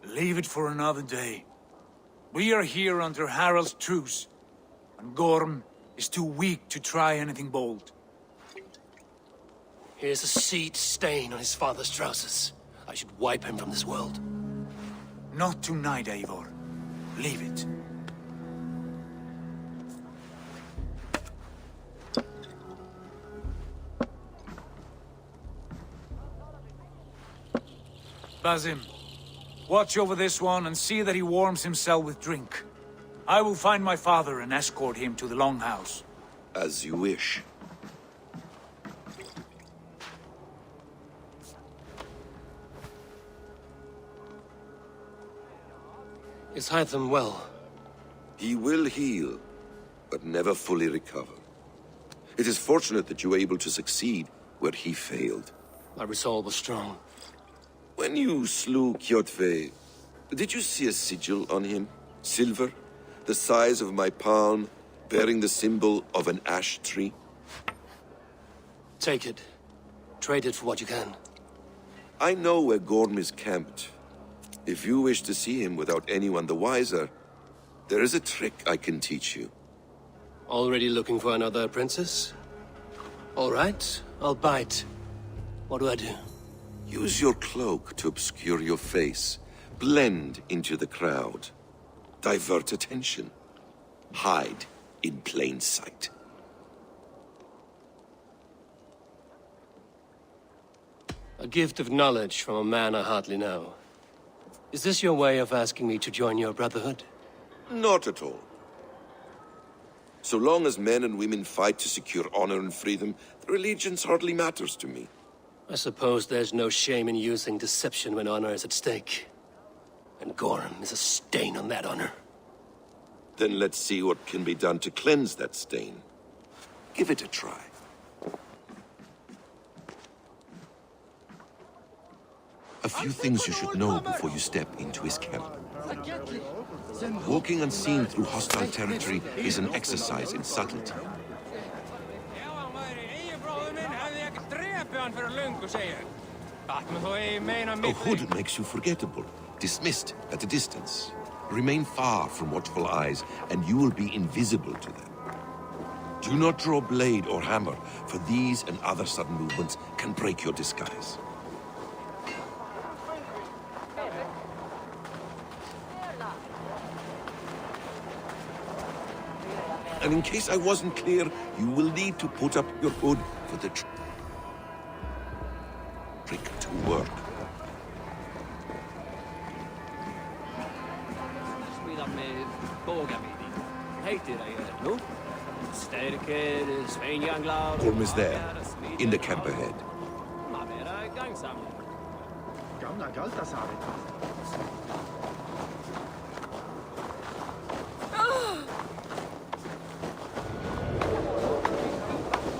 Leave it for another day. We are here under Harald's truce, and Gorm is too weak to try anything bold. Here's a seed stain on his father's trousers. I should wipe him from this world. Not tonight, Eivor. Leave it. Basim, watch over this one and see that he warms himself with drink. I will find my father and escort him to the Longhouse. As you wish. Is Hytham well? He will heal, but never fully recover. It is fortunate that you were able to succeed where he failed. My resolve was strong. When you slew Kjotve, did you see a sigil on him? Silver, the size of my palm, bearing the symbol of an ash tree? Take it. Trade it for what you can. I know where Gorm is camped. If you wish to see him without anyone the wiser, there is a trick I can teach you. Already looking for another princess? All right, I'll bite. What do I do? Use your cloak to obscure your face. Blend into the crowd. Divert attention. Hide in plain sight. A gift of knowledge from a man I hardly know. Is this your way of asking me to join your brotherhood? Not at all. So long as men and women fight to secure honor and freedom, their allegiance hardly matters to me. I suppose there's no shame in using deception when honor is at stake. And Gorm is a stain on that honor. Then let's see what can be done to cleanse that stain. Give it a try. A few things you should know before you step into his camp. Walking unseen through hostile territory is an exercise in subtlety. A hood makes you forgettable, dismissed at a distance. Remain far from watchful eyes, and you will be invisible to them. Do not draw blade or hammer, for these and other sudden movements can break your disguise. And in case I wasn't clear, you will need to put up your hood for the trick to work. Gorm is there, in the camp ahead.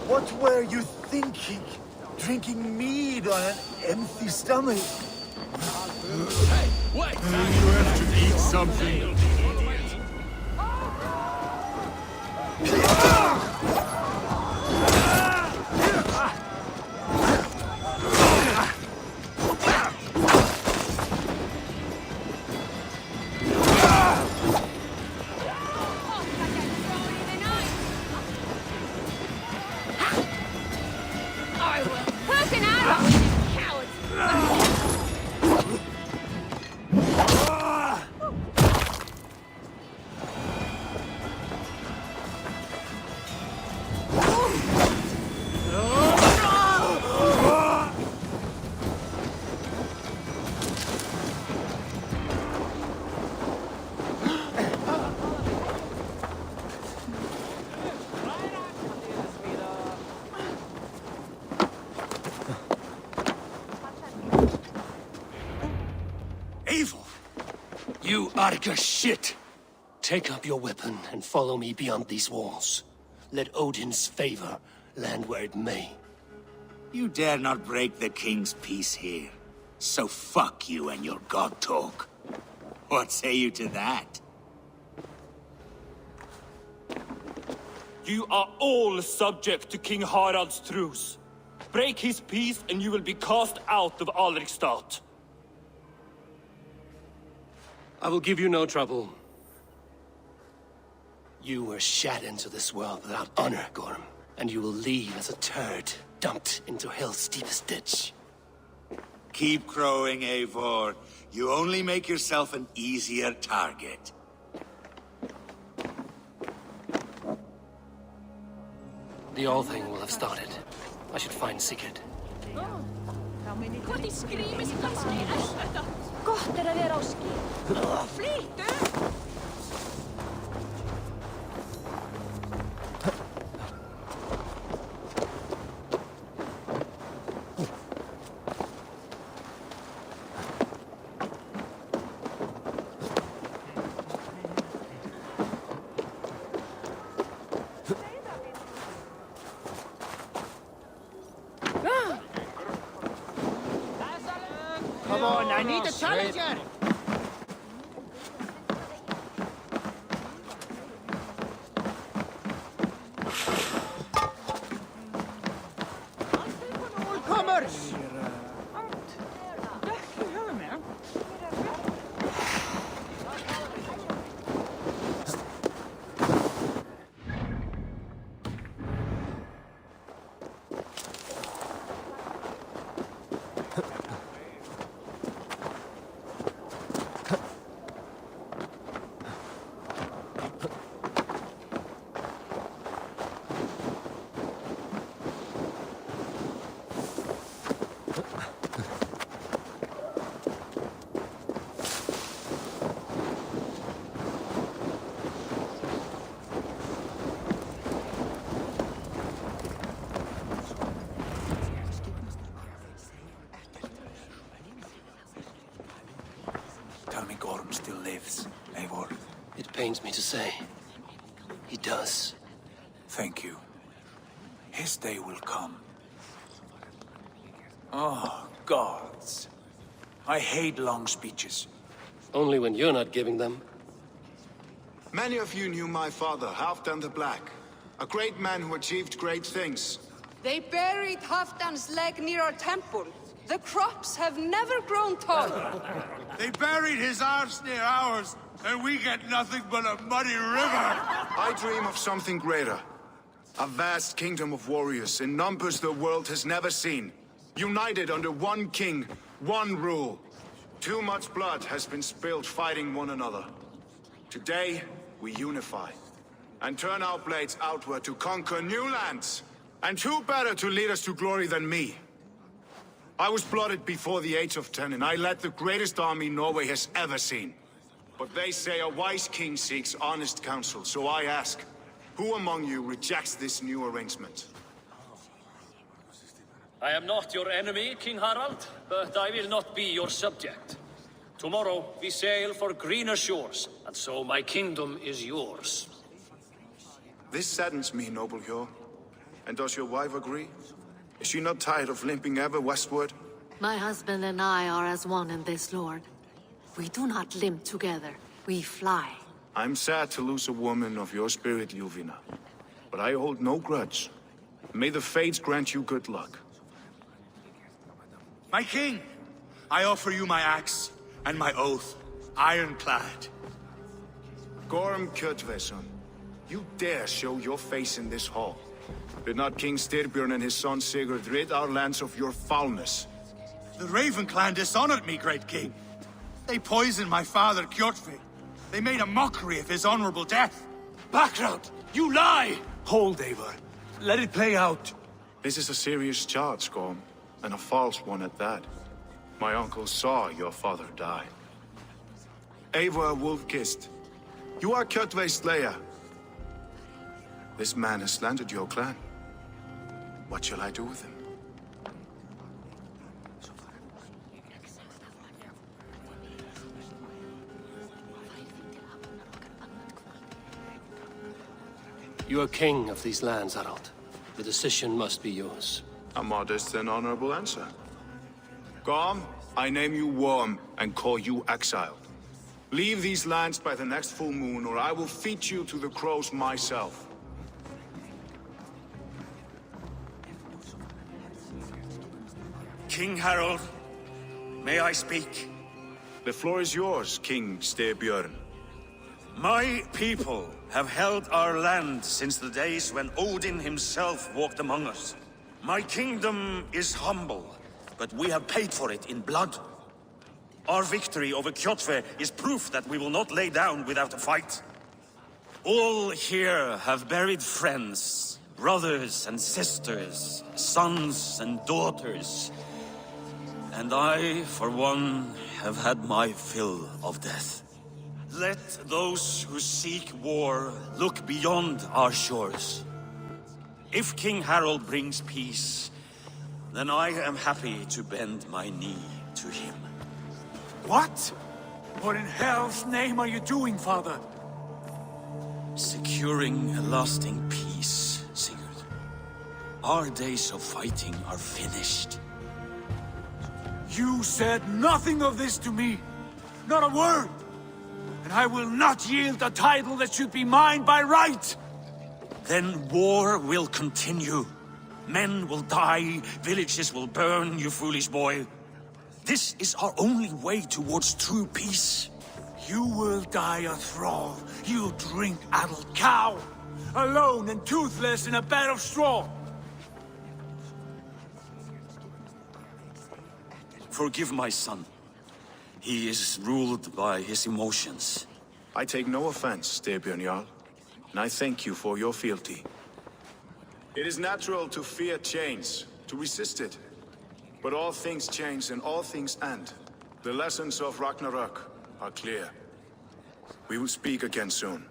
What were you thinking? Drinking mead on an empty stomach? Hey, wait! You have to eat something. You Arga shit! Take up your weapon and follow me beyond these walls. Let Odin's favor land where it may. You dare not break the king's peace here. So fuck you and your god talk. What say you to that? You are all subject to King Harald's truce. Break his peace and you will be cast out of Alrikstad. I will give you no trouble. You were shat into this world without honor, Gorm, and you will leave as a turd dumped into hell's deepest ditch. Keep crowing, Eivor. You only make yourself an easier target. The All Thing will have started. I should find Sigurd. Gott að vera á skip. Flýttu! Come on, I need a challenger! All comers! Tell me Gorm still lives, Eivor. It pains me to say. He does. Thank you. His day will come. Oh, gods. I hate long speeches. Only when you're not giving them. Many of you knew my father, Halfdan the Black. A great man who achieved great things. They buried Halfdan's leg near our temple. The crops have never grown tall. They buried his arse near ours, and we get nothing but a muddy river. I dream of something greater. A vast kingdom of warriors in numbers the world has never seen. United under one king, one rule. Too much blood has been spilled fighting one another. Today, we unify. And turn our blades outward to conquer new lands. And who better to lead us to glory than me? I was blooded before the age of 10, and I led the greatest army Norway has ever seen. But they say a wise king seeks honest counsel, so I ask, who among you rejects this new arrangement? I am not your enemy, King Harald, but I will not be your subject. Tomorrow we sail for greener shores, and so my kingdom is yours. This saddens me, noble Hjor. And does your wife agree? Is she not tired of limping ever westward? My husband and I are as one in this, Lord. We do not limp together, we fly. I'm sad to lose a woman of your spirit, Yuvina. But I hold no grudge. May the fates grant you good luck. My king, I offer you my axe and my oath, ironclad. Gorm CATerrPiLLA, you dare show your face in this hall. Did not King Styrbjörn and his son Sigurd rid our lands of your foulness? The Raven clan dishonored me, great king. They poisoned my father, Kjotve. They made a mockery of his honorable death. Background! You lie! Hold, Eivor. Let it play out. This is a serious charge, Gorm, and a false one at that. My uncle saw your father die. Eivor Wolf-Kissed, you are Kjotve's slayer. This man has slandered your clan. What shall I do with him? You are king of these lands, Harald. The decision must be yours. A modest and honorable answer. Gorm, I name you Worm and call you exiled. Leave these lands by the next full moon, or I will feed you to the crows myself. King Harald, may I speak? The floor is yours, King Styrbjörn. My people have held our land since the days when Odin himself walked among us. My kingdom is humble, but we have paid for it in blood. Our victory over Kjotve is proof that we will not lay down without a fight. All here have buried friends, brothers and sisters, sons and daughters. And I, for one, have had my fill of death. Let those who seek war look beyond our shores. If King Harald brings peace, then I am happy to bend my knee to him. What? What in hell's name are you doing, father? Securing a lasting peace, Sigurd. Our days of fighting are finished. You said nothing of this to me. Not a word. And I will not yield a title that should be mine by right. Then war will continue. Men will die, villages will burn, you foolish boy. This is our only way towards true peace. You will die a thrall, you drink-addled cow. Alone and toothless in a bed of straw. Forgive my son. He is ruled by his emotions. I take no offense, Styrbjörn Jarl, and I thank you for your fealty. It is natural to fear change, to resist it. But all things change and all things end. The lessons of Ragnarok are clear. We will speak again soon.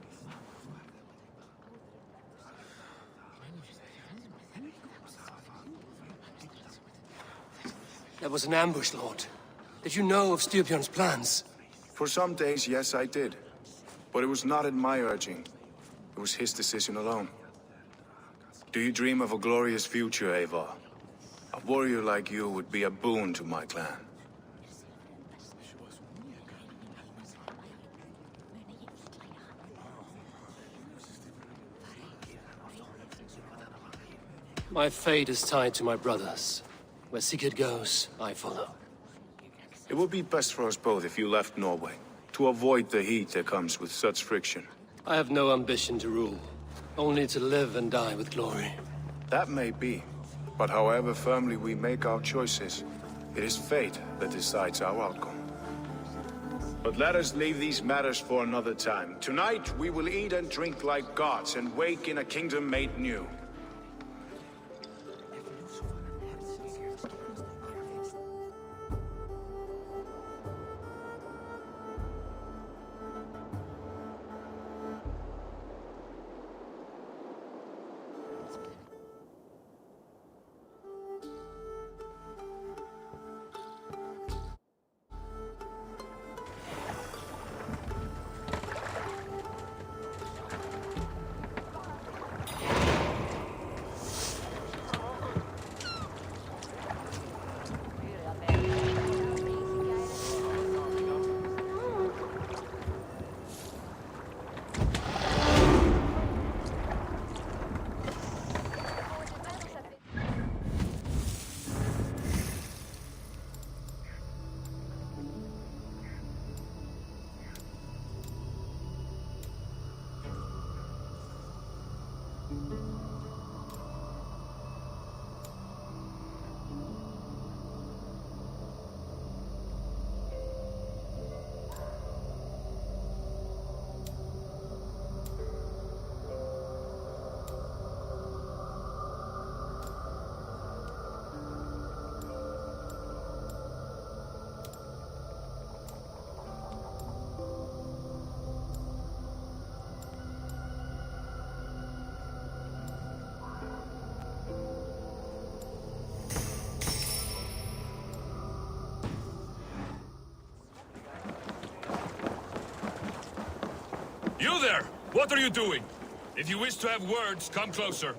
That was an ambush, Lord. Did you know of Styrbjörn's plans? For some days, yes, I did. But it was not at my urging. It was his decision alone. Do you dream of a glorious future, Eivor? A warrior like you would be a boon to my clan. My fate is tied to my brothers. Where Sigurd goes, I follow. It would be best for us both if you left Norway, to avoid the heat that comes with such friction. I have no ambition to rule, only to live and die with glory. That may be, but however firmly we make our choices, it is fate that decides our outcome. But let us leave these matters for another time. Tonight, we will eat and drink like gods and wake in a kingdom made new. You there! What are you doing? If you wish to have words, come closer.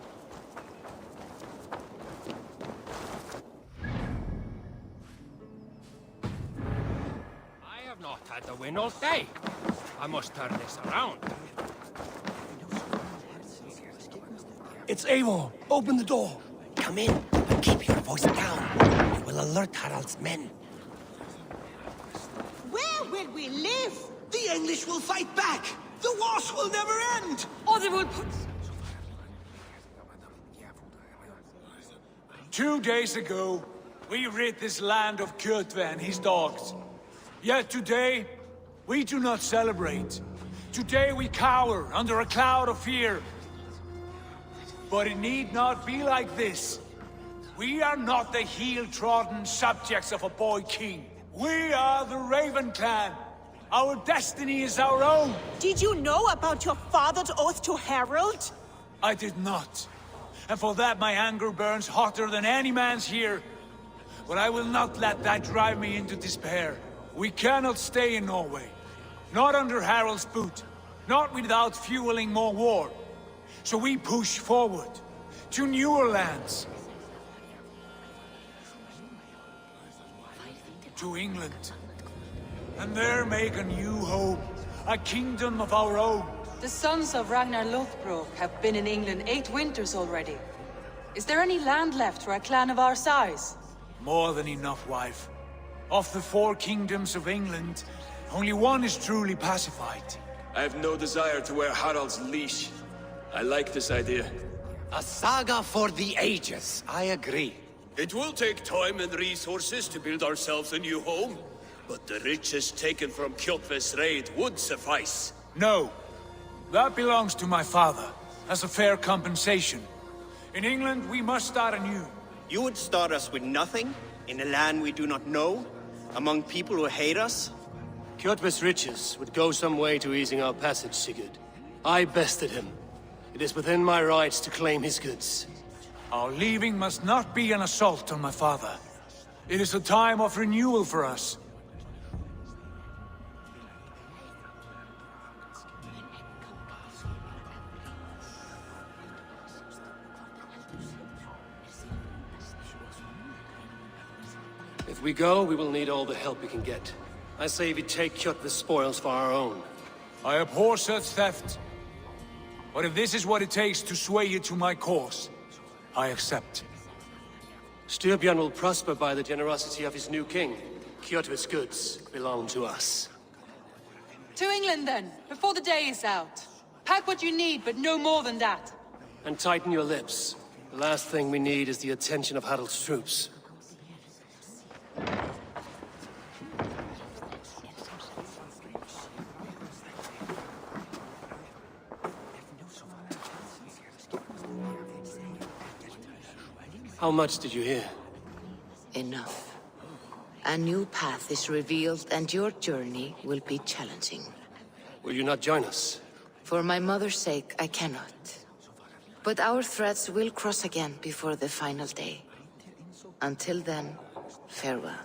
I have not had the win all day. I must turn this around. It's Eivor. Open the door. Come in, but keep your voice down. You will alert Harald's men. Where will we live? The English will fight back! The wars will never end! Or they will put... 2 days ago, we rid this land of Kjotve and his dogs. Yet today, we do not celebrate. Today we cower under a cloud of fear. But it need not be like this. We are not the heel-trodden subjects of a boy king. We are the Raven clan. Our destiny is our own. Did you know about your father's oath to Harald? I did not. And for that my anger burns hotter than any man's here. But I will not let that drive me into despair. We cannot stay in Norway. Not under Harald's boot. Not without fueling more war. So we push forward. To newer lands. To England. And there make a new home. A kingdom of our own. The sons of Ragnar Lothbrok have been in England 8 winters already. Is there any land left for a clan of our size? More than enough, wife. Of the 4 kingdoms of England, only one is truly pacified. I have no desire to wear Harald's leash. I like this idea. A saga for the ages, I agree. It will take time and resources to build ourselves a new home, but the riches taken from Kjotve's raid would suffice. No. That belongs to my father, as a fair compensation. In England, we must start anew. You would start us with nothing? In a land we do not know? Among people who hate us? Kjotve's riches would go some way to easing our passage, Sigurd. I bested him. It is within my rights to claim his goods. Our leaving must not be an assault on my father. It is a time of renewal for us. If we go, we will need all the help we can get. I say we take Kjotve's spoils for our own. I abhor such theft. But if this is what it takes to sway you to my cause, I accept. Styrbjörn will prosper by the generosity of his new king. Kjotve's goods belong to us. To England then, before the day is out. Pack what you need, but no more than that. And tighten your lips. The last thing we need is the attention of Harald's troops. How much did you hear? Enough. A new path is revealed, and your journey will be challenging. Will you not join us? For my mother's sake, I cannot. But our threads will cross again before the final day. Until then, farewell.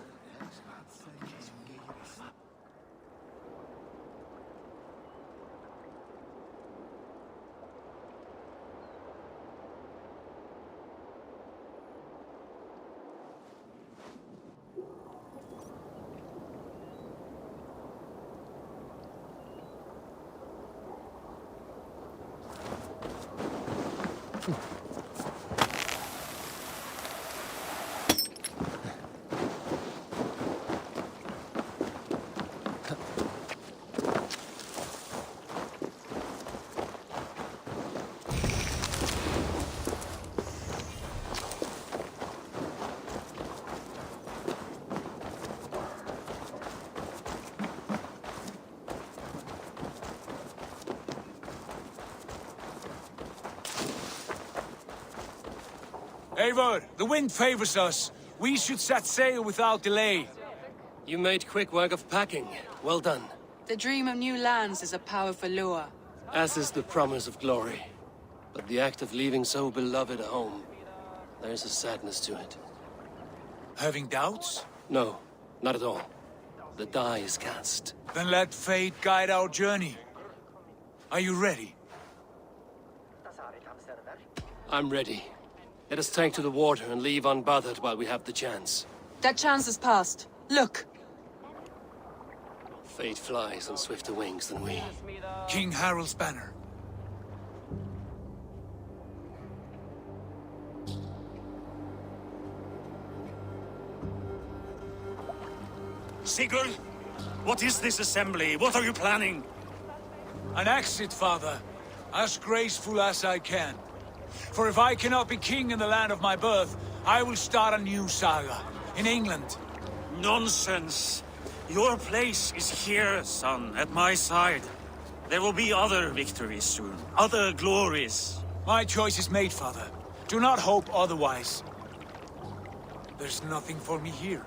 Eivor, the wind favors us. We should set sail without delay. You made quick work of packing. Well done. The dream of new lands is a powerful lure. As is the promise of glory. But the act of leaving so beloved a home, there's a sadness to it. Having doubts? No, not at all. The die is cast. Then let fate guide our journey. Are you ready? I'm ready. Let us take to the water and leave unbothered while we have the chance. That chance is past. Look! Fate flies on swifter wings than we. King Harald's banner. Sigurd, what is this assembly? What are you planning? An exit, father. As graceful as I can. For if I cannot be king in the land of my birth, I will start a new saga. In England. Nonsense. Your place is here, son, at my side. There will be other victories soon. Other glories. My choice is made, father. Do not hope otherwise. There's nothing for me here.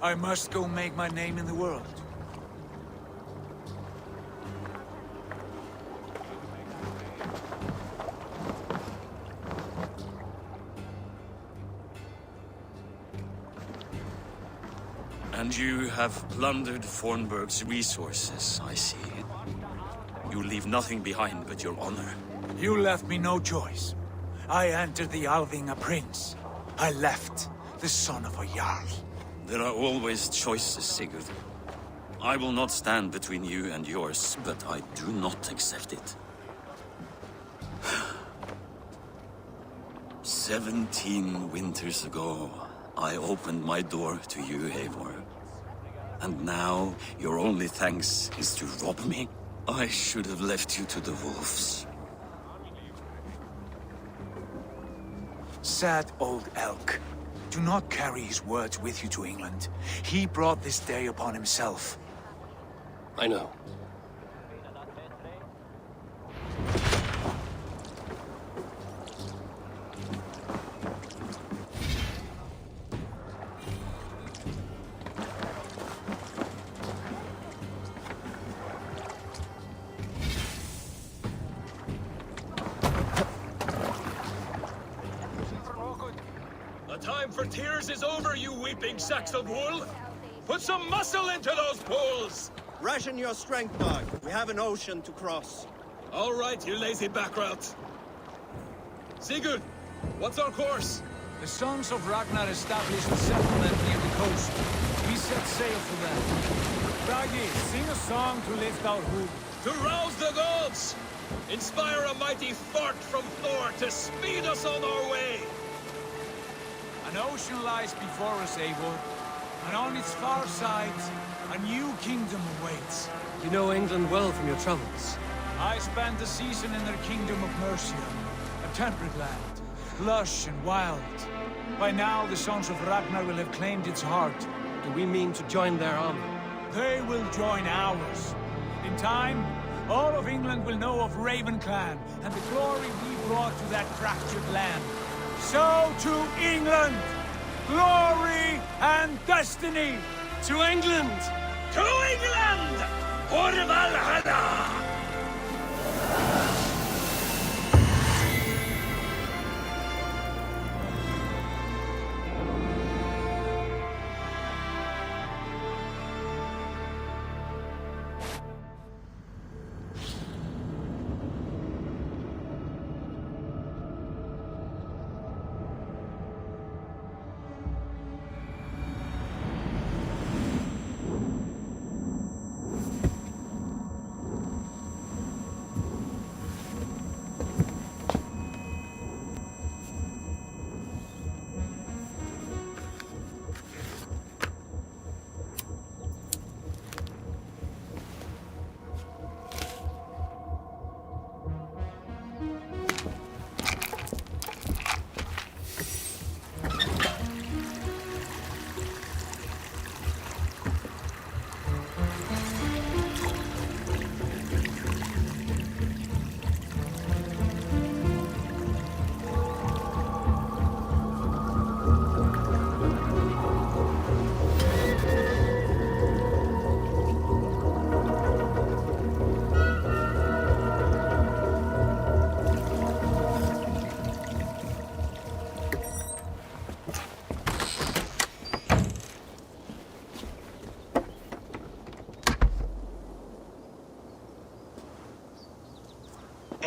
I must go make my name in the world. And you have plundered Fornburg's resources, I see. You leave nothing behind but your honor. You left me no choice. I entered the Alving a prince. I left the son of a Jarl. There are always choices, Sigurd. I will not stand between you and yours, but I do not accept it. 17 winters ago, I opened my door to you, Eivor. And now, your only thanks is to rob me? I should have left you to the wolves. Sad old elk. Do not carry his words with you to England. He brought this day upon himself. I know. For tears is over, you weeping sacks of wool! Put some muscle into those poles! Ration your strength, dog. We have an ocean to cross. All right, you lazy backrout. Sigurd, what's our course? The sons of Ragnar established a settlement near the coast. We set sail for them. Bragi, sing a song to lift our hood. To rouse the gods! Inspire a mighty fart from Thor to speed us on our way! An ocean lies before us, Eivor, and on its far sides, a new kingdom awaits. You know England well from your travels. I spent a season in their kingdom of Mercia, a temperate land, lush and wild. By now, the sons of Ragnar will have claimed its heart. Do we mean to join their army? They will join ours. In time, all of England will know of Raven Clan and the glory we brought to that fractured land. So to England! Glory and destiny! To England! To England! For Valhalla!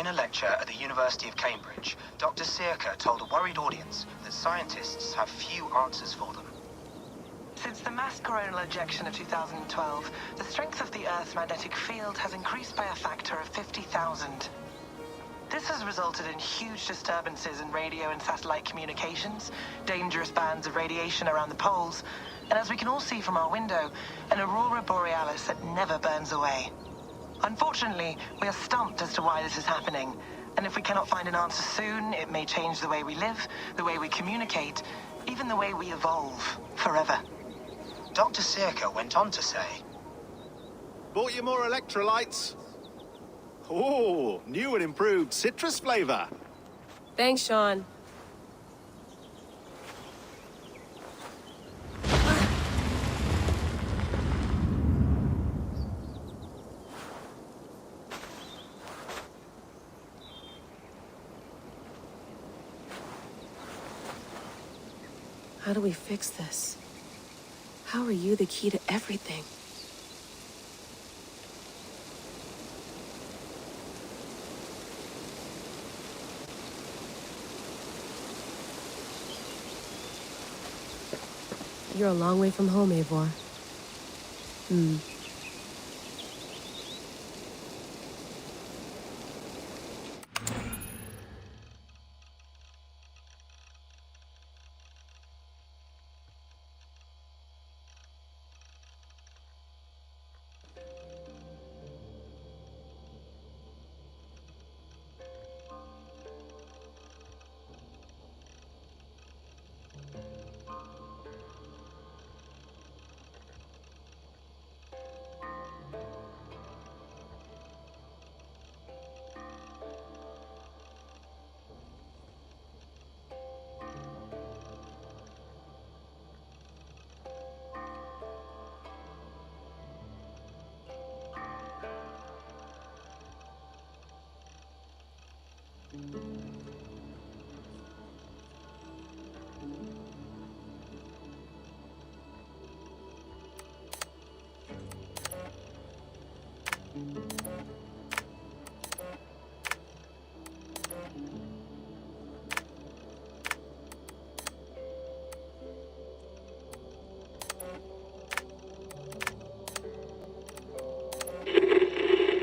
a lecture at the University of Cambridge, Dr. Circa told a worried audience that scientists have few answers for them. Since the mass coronal ejection of 2012, the strength of the Earth's magnetic field has increased by a factor of 50,000. This has resulted in huge disturbances in radio and satellite communications, dangerous bands of radiation around the poles, and as we can all see from our window, an aurora borealis that never burns away. Unfortunately, we are stumped as to why this is happening, and if we cannot find an answer soon, it may change the way we live, the way we communicate, even the way we evolve, forever. Dr. Circa went on to say, Bought you more electrolytes? Oh, new and improved citrus flavor. Thanks, Sean. How do we fix this? How are you the key to everything? You're a long way from home, Eivor.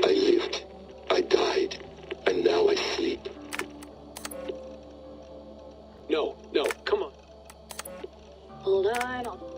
I lived, I died, and now I sleep. No, come on. Hold on.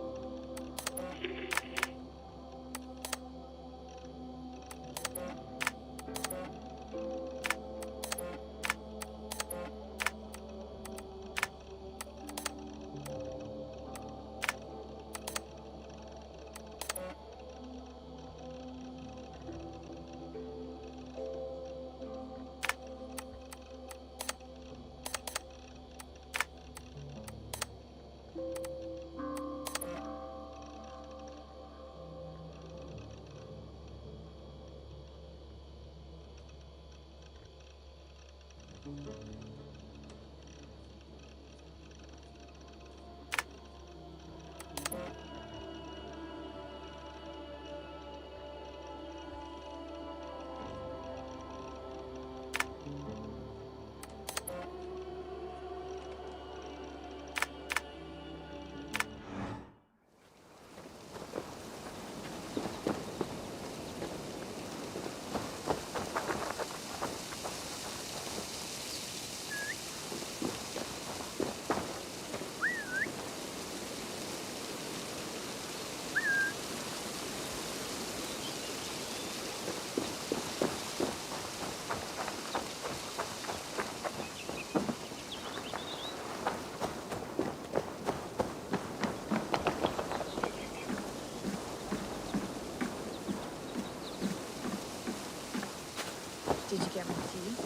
Did you get my tea?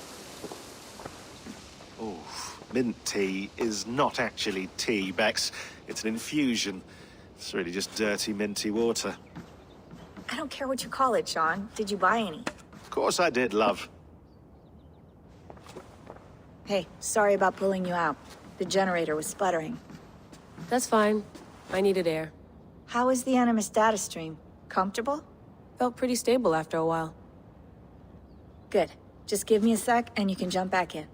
Oh, mint tea is not actually tea, Bex. It's an infusion. It's really just dirty, minty water. I don't care what you call it, Sean. Did you buy any? Of course I did, love. Hey, sorry about pulling you out. The generator was sputtering. That's fine. I needed air. How is the Animus data stream? Comfortable? Felt pretty stable after a while. Good. Just give me a sec and you can jump back in.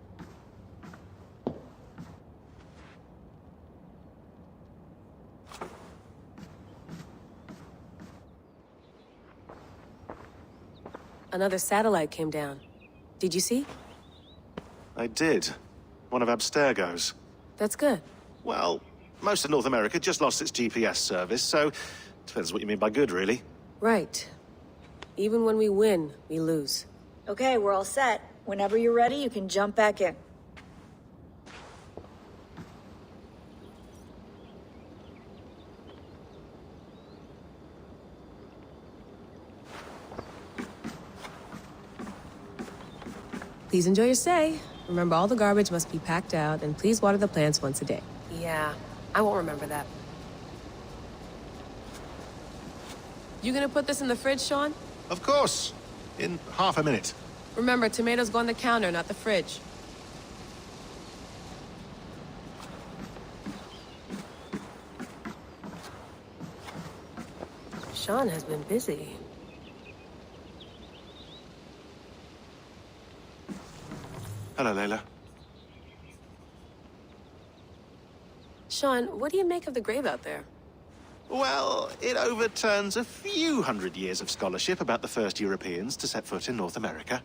Another satellite came down. Did you see? I did. One of Abstergo's. That's good. Well, most of North America just lost its GPS service, so depends what you mean by good, really. Right. Even when we win, we lose. Okay, we're all set. Whenever you're ready, you can jump back in. Please enjoy your stay. Remember, all the garbage must be packed out, and please water the plants once a day. Yeah, I won't remember that. You gonna put this in the fridge, Sean? Of course. In half a minute. Remember, tomatoes go on the counter, not the fridge. Sean has been busy. Hello, Layla. Sean, what do you make of the grave out there? Well, it overturns a few hundred years of scholarship about the first Europeans to set foot in North America.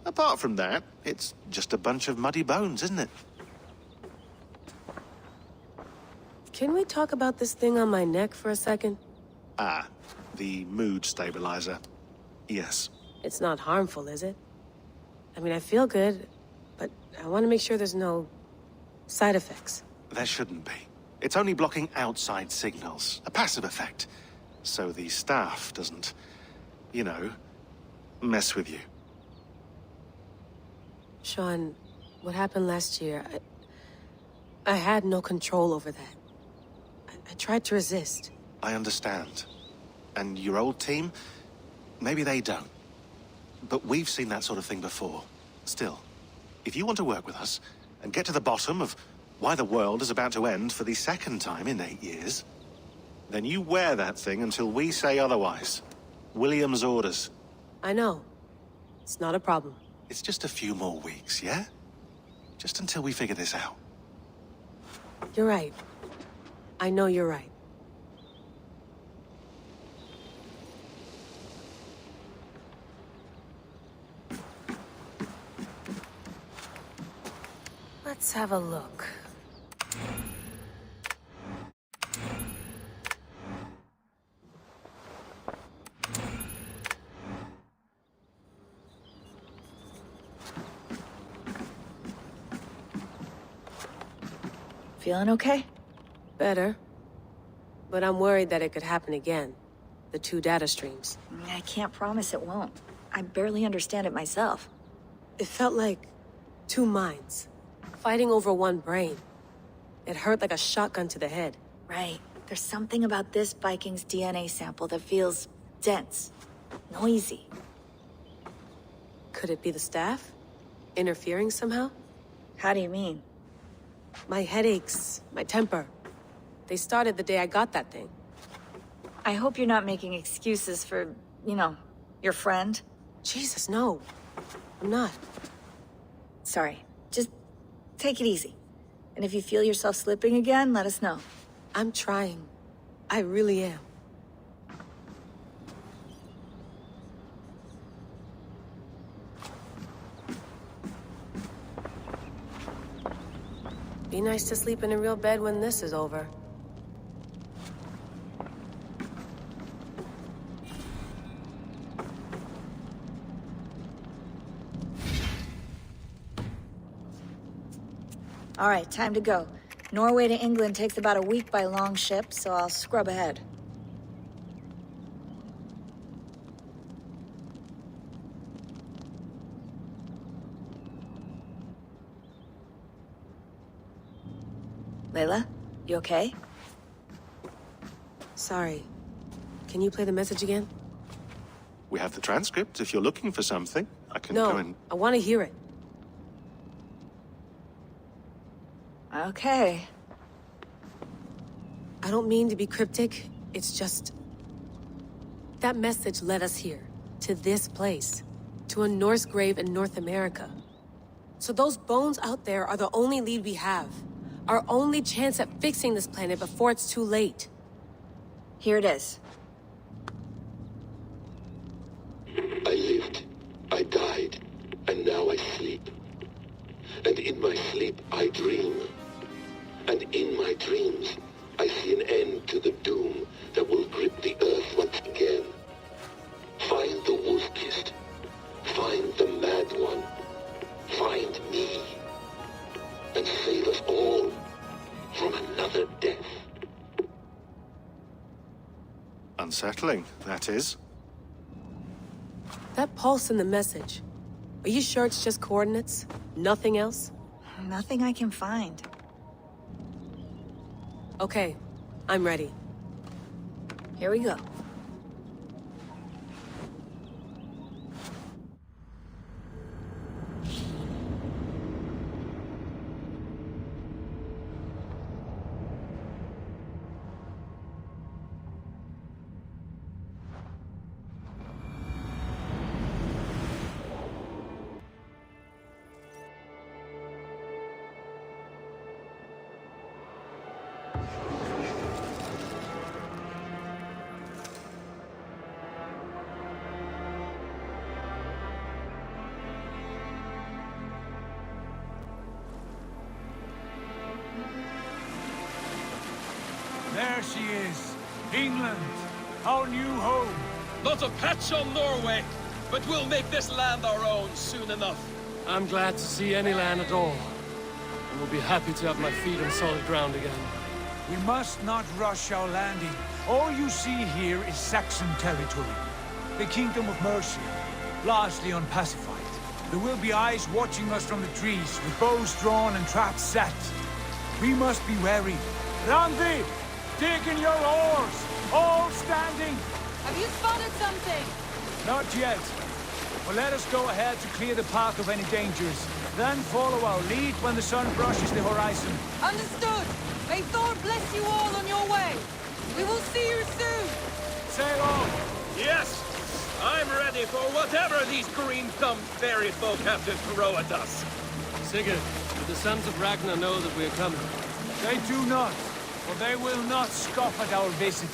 Apart from that, it's just a bunch of muddy bones, isn't it? Can we talk about this thing on my neck for a second? Ah, the mood stabilizer. Yes. It's not harmful, is it? I mean, I feel good, but I want to make sure there's no side effects. There shouldn't be. It's only blocking outside signals, a passive effect. So the staff doesn't, you know, mess with you. Sean, what happened last year, I had no control over that. I tried to resist. I understand. And your old team, maybe they don't. But we've seen that sort of thing before. Still, if you want to work with us and get to the bottom of why the world is about to end for the second time in 8 years, then you wear that thing until we say otherwise. William's orders. I know. It's not a problem. It's just a few more weeks, yeah? Just until we figure this out. You're right. I know you're right. Let's have a look. Feeling okay? Better. But I'm worried that it could happen again. The two data streams. I can't promise it won't. I barely understand it myself. It felt like two minds, fighting over one brain. It hurt like a shotgun to the head. Right. There's something about this Viking's DNA sample that feels dense, noisy. Could it be the staff? Interfering somehow? How do you mean? My headaches, my temper. They started the day I got that thing. I hope you're not making excuses for, you know, your friend. Jesus, no. I'm not. Sorry. Just take it easy. And if you feel yourself slipping again, let us know. I'm trying. I really am. Be nice to sleep in a real bed when this is over. All right, time to go. Norway to England takes about a week by long ship, so I'll scrub ahead. Layla, you okay? Sorry. Can you play the message again? We have the transcript if you're looking for something. I can No, go and... I want to hear it. Okay. I don't mean to be cryptic. It's just... that message led us here. To this place. to a Norse grave in North America. So those bones out there are the only lead we have. Our only chance at fixing this planet before it's too late. Here it is. I lived, I died, and now I sleep. And in my sleep I dream. And in my dreams I see an end to the doom that will grip the earth once again. Find the wolf-kissed. Find the mad one. Find me. And save us all from another death. Unsettling, that is. That pulse in the message. Are you sure it's just coordinates? Nothing else? Nothing I can find. Okay, I'm ready. Here we go. There she is. England, our new home. Not a patch on Norway, but we'll make this land our own soon enough. I'm glad to see any land at all. And will be happy to have my feet on solid ground again. We must not rush our landing. All you see here is Saxon territory. The Kingdom of Mercia, largely unpacified. There will be eyes watching us from the trees, with bows drawn and traps set. We must be wary. Randi! Dig in your oars! All standing! Have you spotted something? Not yet. But let us go ahead to clear the path of any dangers. Then follow our lead when the sun brushes the horizon. Understood. May Thor bless you all on your way. We will see you soon. Sail on! Yes! I'm ready for whatever these green-thumbed fairy folk have to throw at us. Sigurd, do the sons of Ragnar know that we are coming? They do not, for they will not scoff at our visit.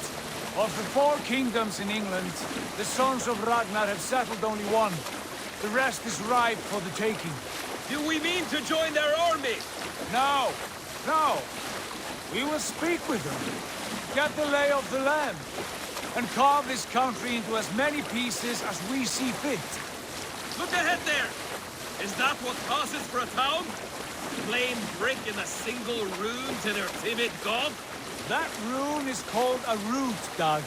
Of the 4 kingdoms in England, the sons of Ragnar have settled only one. The rest is ripe for the taking. Do we mean to join their army? No, no. We will speak with them, get the lay of the land, and carve this country into as many pieces as we see fit. Look ahead there! Is that what passes for a town? Plain brick in a single rune to their timid god? That rune is called a root, Doug.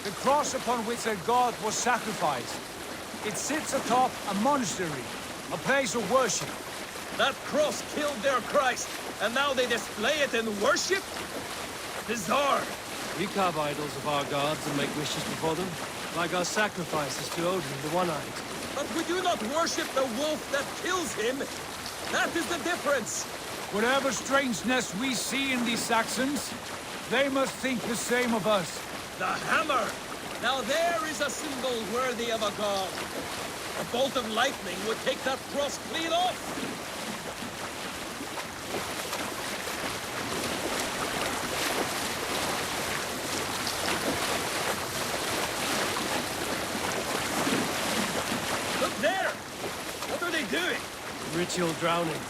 The cross upon which their god was sacrificed. It sits atop a monastery, a place of worship. That cross killed their Christ, and now they display it in worship? Bizarre. We carve idols of our gods and make wishes before them, like our sacrifices to Odin, the One-Eyed. But we do not worship the wolf that kills him. That is the difference. Whatever strangeness we see in these Saxons, they must think the same of us. The hammer! Now there is a symbol worthy of a god. A bolt of lightning would take that cross clean off. Look there! What are they doing? Ritual drowning.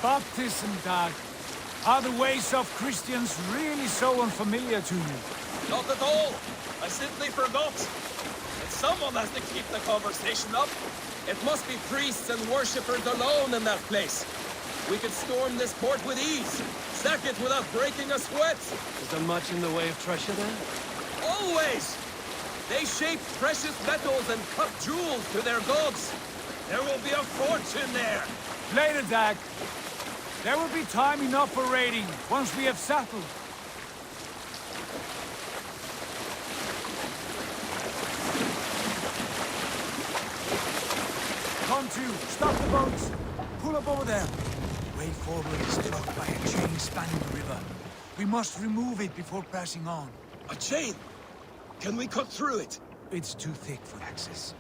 Baptism, Doug. Are the ways of Christians really so unfamiliar to you? Not at all. I simply forgot. And someone has to keep the conversation up. It must be priests and worshippers alone in that place. We could storm this port with ease. Sack it without breaking a sweat. Is there much in the way of treasure there? Always! They shape precious metals and cut jewels to their gods. There will be a fortune there. Later, Doug. There will be time enough for raiding, once we have settled. Come to, stop the boats. Pull up over there. The way forward is blocked by a chain spanning the river. We must remove it before pressing on. A chain? Can we cut through it? It's too thick for access.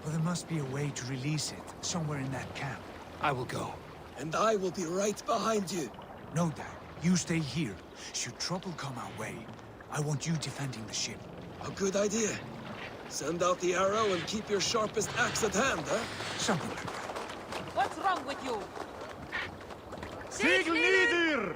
Well, there must be a way to release it, somewhere in that camp. I will go. And I will be right behind you. No, Dad. You stay here. Should trouble come our way, I want you defending the ship. A good idea. Send out the arrow and keep your sharpest axe at hand, huh? Something like that. What's wrong with you? SQUiDzzz!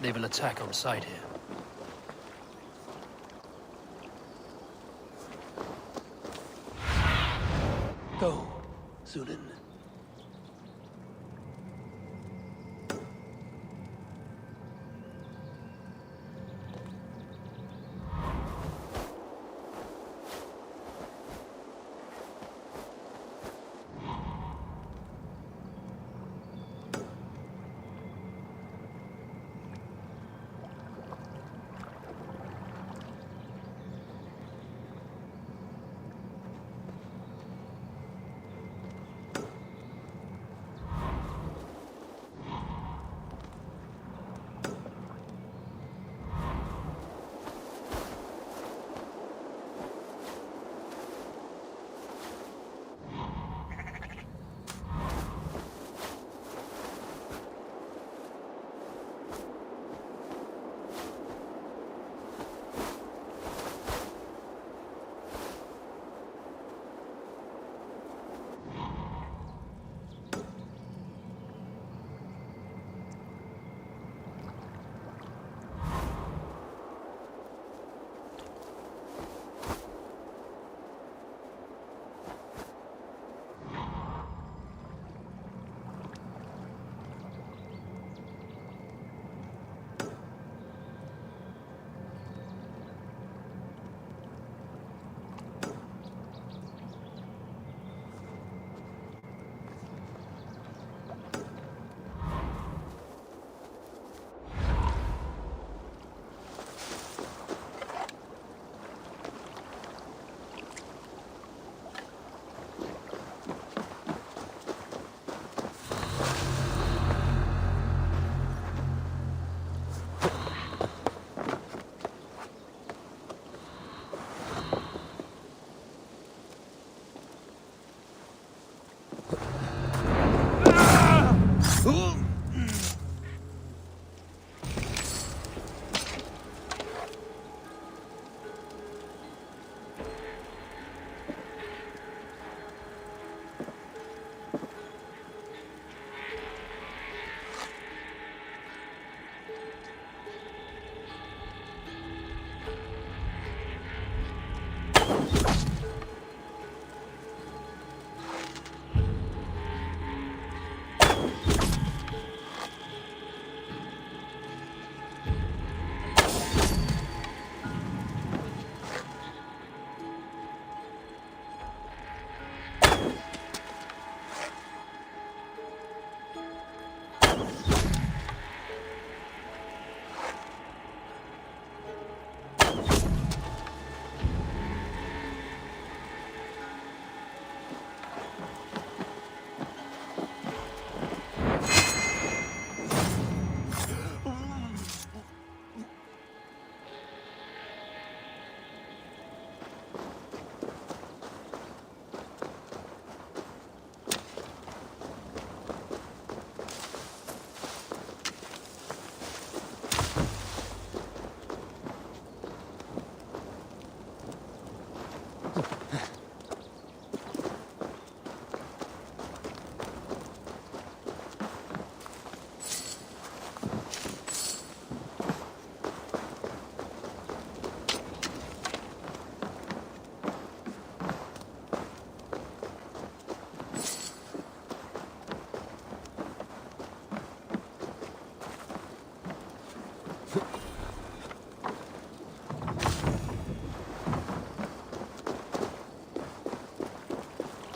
They will attack on sight here. Go, Zulin.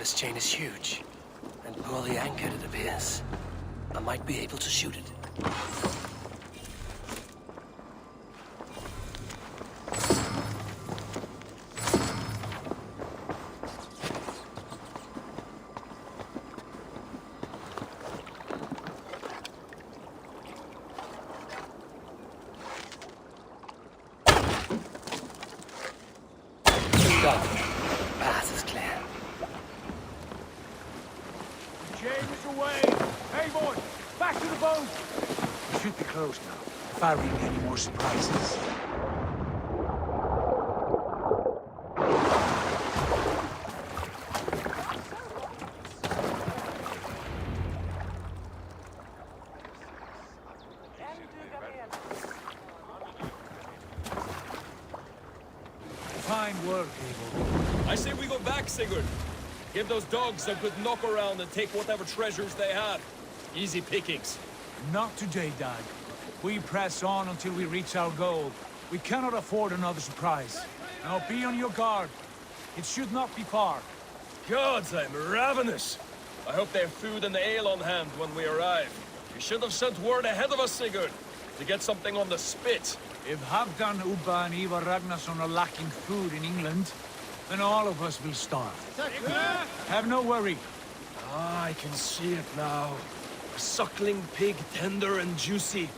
This chain is huge, and poorly anchored it appears. I might be able to shoot it. Path is clear. Chain is away! Hey, boy! Back to the boat! We should be close now, if I read any more surprises. Fine work, Abel. I say we go back, Sigurd. Give those dogs a good knock around and take whatever treasures they have. Easy pickings. Not today, Dad. We press on until we reach our goal. We cannot afford another surprise. Now be on your guard. It should not be far. Gods, I'm ravenous. I hope they have food and ale on hand when we arrive. You should have sent word ahead of us, Sigurd, to get something on the spit. If Halfdan, Ubba and Ivar Ragnarsson are lacking food in England, then all of us will starve. Have no worry. Ah, I can see it now. A suckling pig, tender and juicy.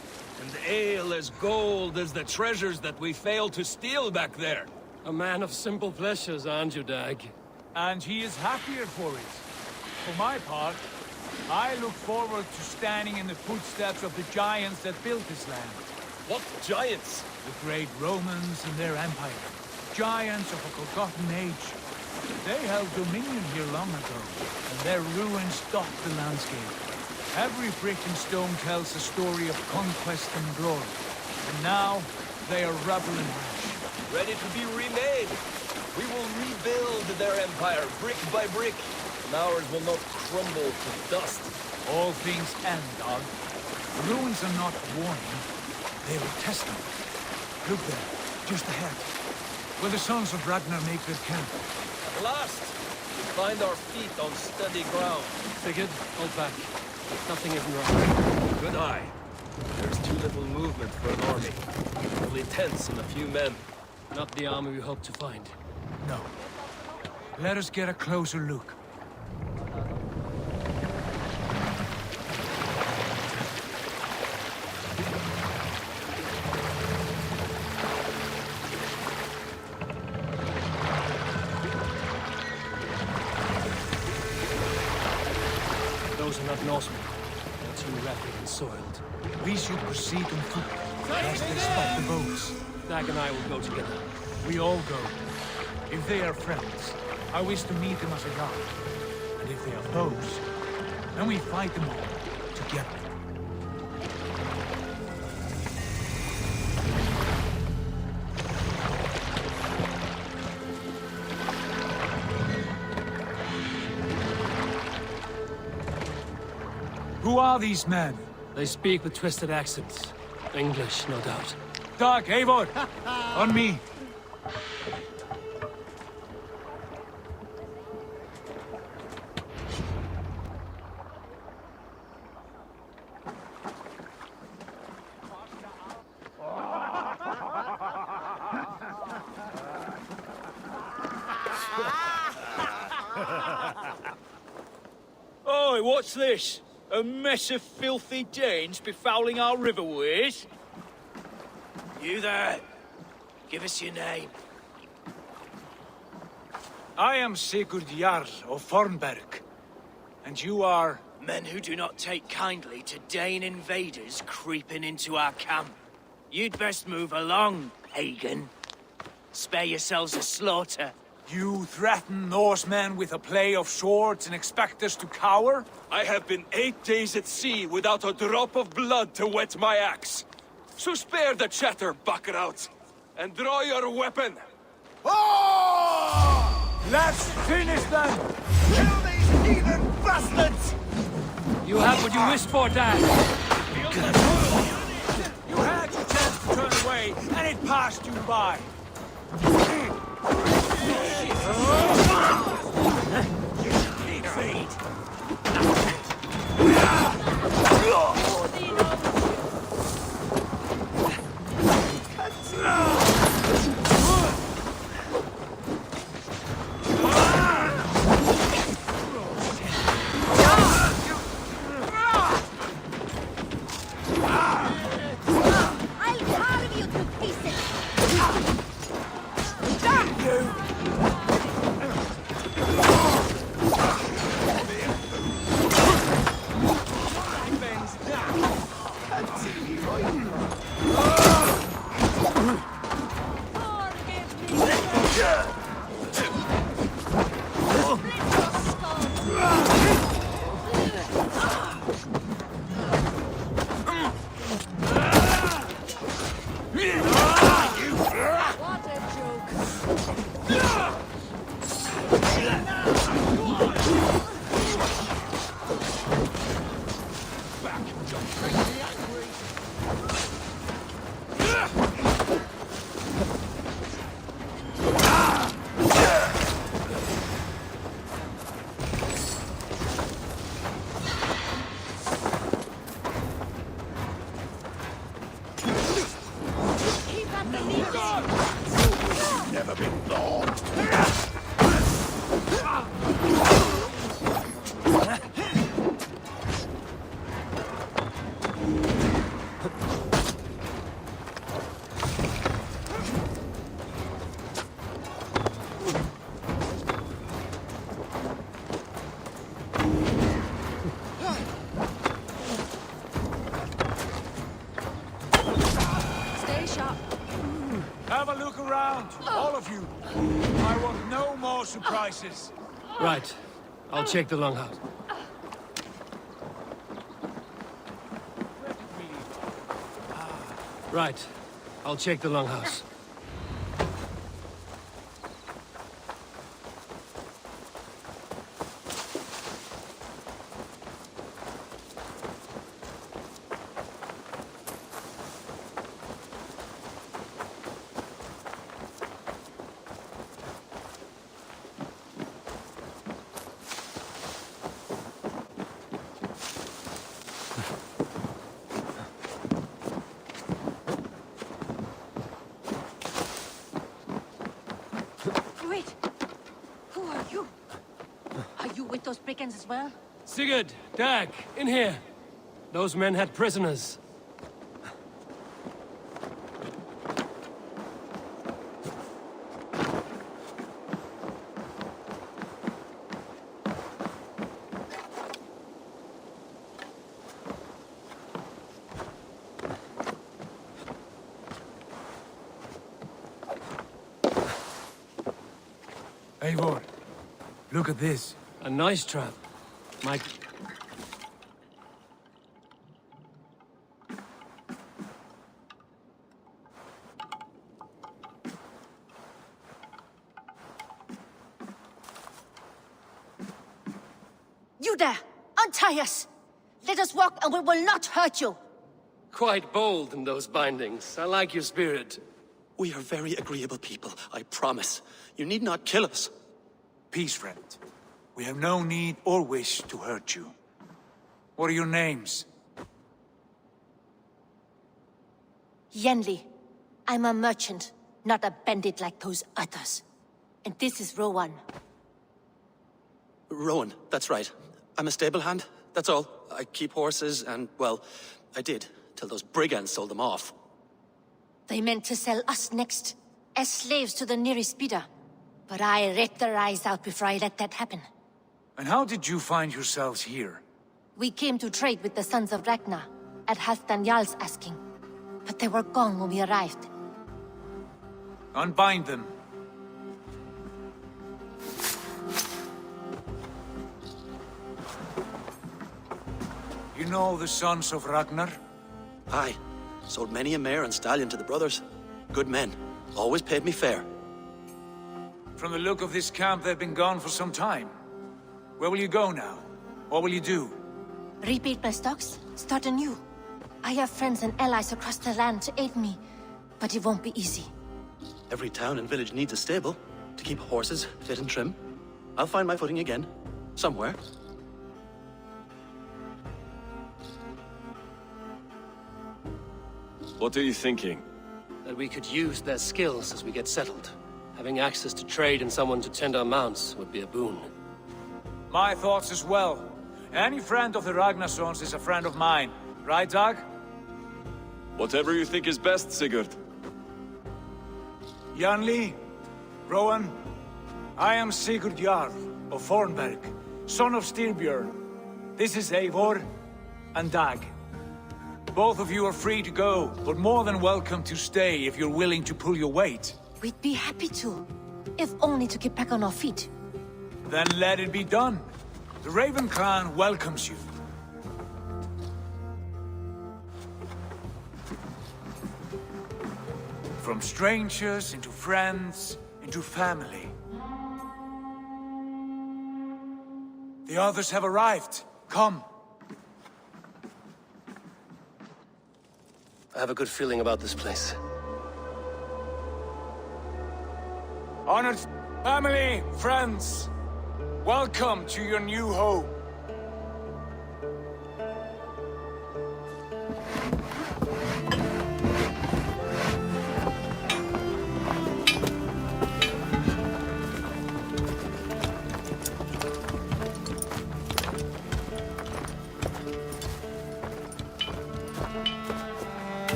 And ale as gold as the treasures that we failed to steal back there. A man of simple pleasures, aren't you, Dag? And he is happier for it. For my part, I look forward to standing in the footsteps of the giants that built this land. What giants? The great Romans and their empire. Giants of a forgotten age. They held dominion here long ago, and their ruins dot the landscape. Every brick and stone tells a story of conquest and glory. And now, they are rubble and ash. Ready to be remade. We will rebuild their empire brick by brick, and ours will not crumble to dust. All things end, Dog. Ruins are not a warning. They will test them. Look there, just ahead, where the sons of Ragnar make their camp. At last, we find our feet on steady ground. Sigurd, hold back. Nothing is wrong. Good eye. There's too little movement for an army. Only tents and a few men. Not the army we hope to find. No. Let us get a closer look. Those are not Norsemen. They're too rapid and soiled. We should proceed on foot, lest they spot the boats. Dag and I will go together. We all go. If they are friends, I wish to meet them as a guard. And if they are foes, then we fight them all, together. Who are these men? They speak with twisted accents. English, no doubt. Dag, Eivor! On me! Oi, what's this? A mess of filthy Danes befouling our riverways? You there. Give us your name. I am Sigurd Jarl of Fornberg. And you are... Men who do not take kindly to Dane invaders creeping into our camp. You'd best move along, pagan. Spare yourselves a slaughter. You threaten Norsemen with a play of swords and expect us to cower? I have been 8 days at sea without a drop of blood to wet my axe. So spare the chatter, Buckerout, and draw your weapon. Oh! Let's finish them! Kill these heathen bastards! You have what you wished for, Dad. You had your chance to turn away, and it passed you by. Never been born. Stay sharp. Have a look around, all of you. I want no more surprises. Right. I'll check the longhouse. Right. I'll check the longhouse. Wait. Who are you? Are you with those brigands as well? Sigurd, Dag, in here. Those men had prisoners. Eivor, look at this. A nice trap. Mike. You there! Untie us! Let us walk and we will not hurt you! Quite bold in those bindings. I like your spirit. We are very agreeable people, I promise. You need not kill us. Peace, friend. We have no need or wish to hurt you. What are your names? Yenli. I'm a merchant, not a bandit like those others. And this is Rowan. Rowan, that's right. I'm a stable hand, that's all. I keep horses and, well, I did, till those brigands sold them off. They meant to sell us next, as slaves to the nearest bidder. But I raked their eyes out before I let that happen. And how did you find yourselves here? We came to trade with the Sons of Ragnar, at Halfdan Jarl's asking. But they were gone when we arrived. Unbind them. You know the Sons of Ragnar? Aye. Sold many a mare and stallion to the brothers. Good men. Always paid me fair. From the look of this camp, they've been gone for some time. Where will you go now? What will you do? Rebuild my stocks, start anew. I have friends and allies across the land to aid me, but it won't be easy. Every town and village needs a stable to keep horses fit and trim. I'll find my footing again. Somewhere. What are you thinking? That we could use their skills as we get settled. Having access to trade and someone to tend our mounts would be a boon. My thoughts as well. Any friend of the Ragnarsons is a friend of mine. Right, Dag? Whatever you think is best, Sigurd. Janli, Rowan, I am Sigurd Jarl of Fornberg, son of Styrbjörn. This is Eivor and Dag. Both of you are free to go, but more than welcome to stay if you're willing to pull your weight. We'd be happy to, if only to get back on our feet. Then let it be done. The Raven clan welcomes you. From strangers into friends, into family. The others have arrived. Come. I have a good feeling about this place. Honored family, friends, welcome to your new home.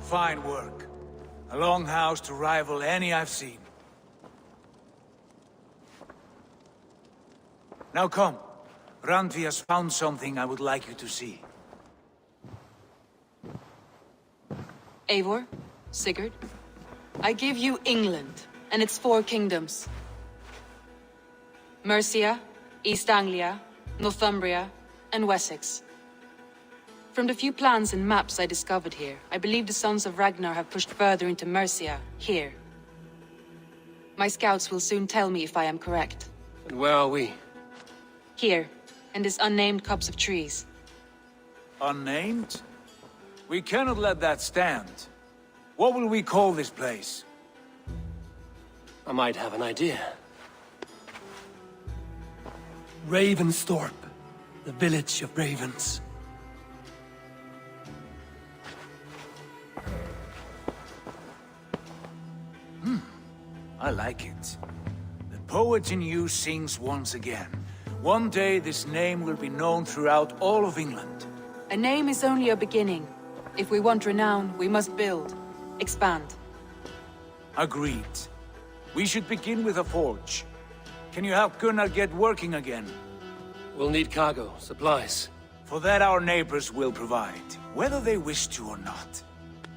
Fine work. A longhouse to rival any I've seen. Now come. Randvi has found something I would like you to see. Eivor, Sigurd, I give you England and its 4 kingdoms. Mercia, East Anglia, Northumbria, and Wessex. From the few plans and maps I discovered here, I believe the Sons of Ragnar have pushed further into Mercia, here. My scouts will soon tell me if I am correct. And where are we? Here, in this unnamed copse of trees. Unnamed? We cannot let that stand. What will we call this place? I might have an idea. Ravensthorpe, the village of ravens. I like it. The poet in you sings once again. One day this name will be known throughout all of England. A name is only a beginning. If we want renown, we must build, expand. Agreed. We should begin with a forge. Can you help Gunnar get working again? We'll need cargo, supplies. For that our neighbors will provide, whether they wish to or not.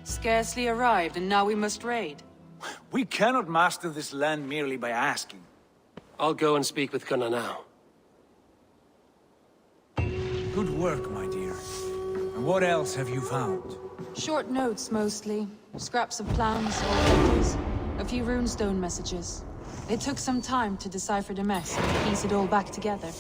Scarcely arrived, and now we must raid. We cannot master this land merely by asking. I'll go and speak with Gunnar now. Good work, my dear. And what else have you found? Short notes, mostly. Scraps of plans, old letters, a few runestone messages. It took some time to decipher the mess and piece it all back together.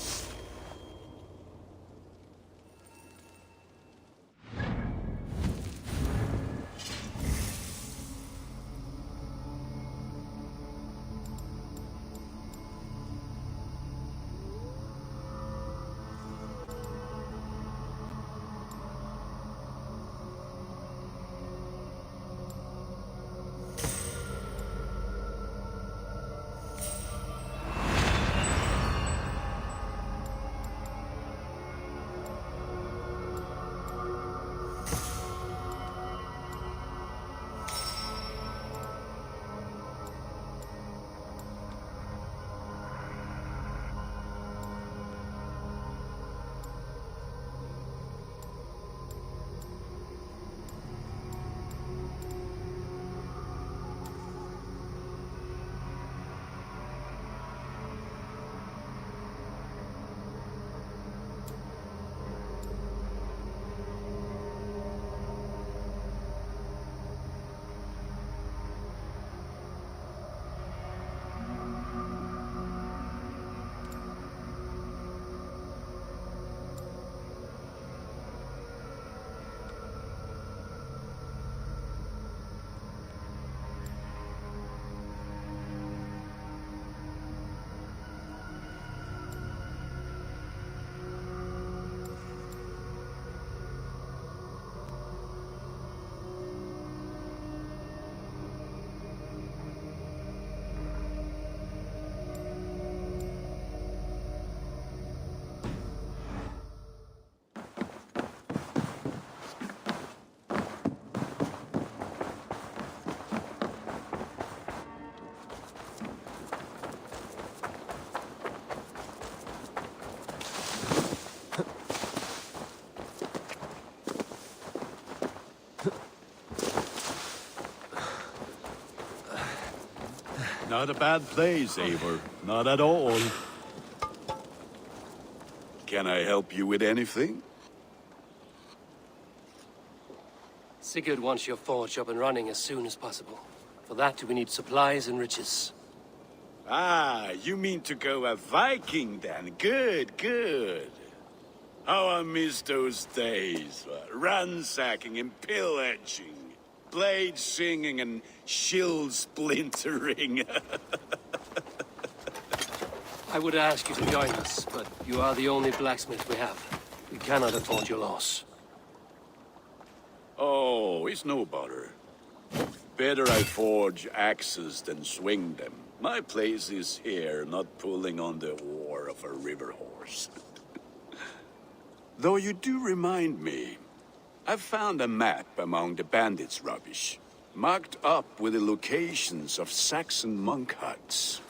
Not a bad place, Eivor. Not at all. Can I help you with anything? Sigurd wants your forge up and running as soon as possible. For that, we need supplies and riches. Ah, you mean to go a Viking then? Good, good. How I miss those days. Ransacking and pillaging. Blade singing and shield splintering. I would ask you to join us, but you are the only blacksmith we have. We cannot afford your loss. Oh, it's no bother. Better I forge axes than swing them. My place is here, not pulling on the oar of a river horse. Though you do remind me, I found a map among the bandits' rubbish, marked up with the locations of Saxon monk huts.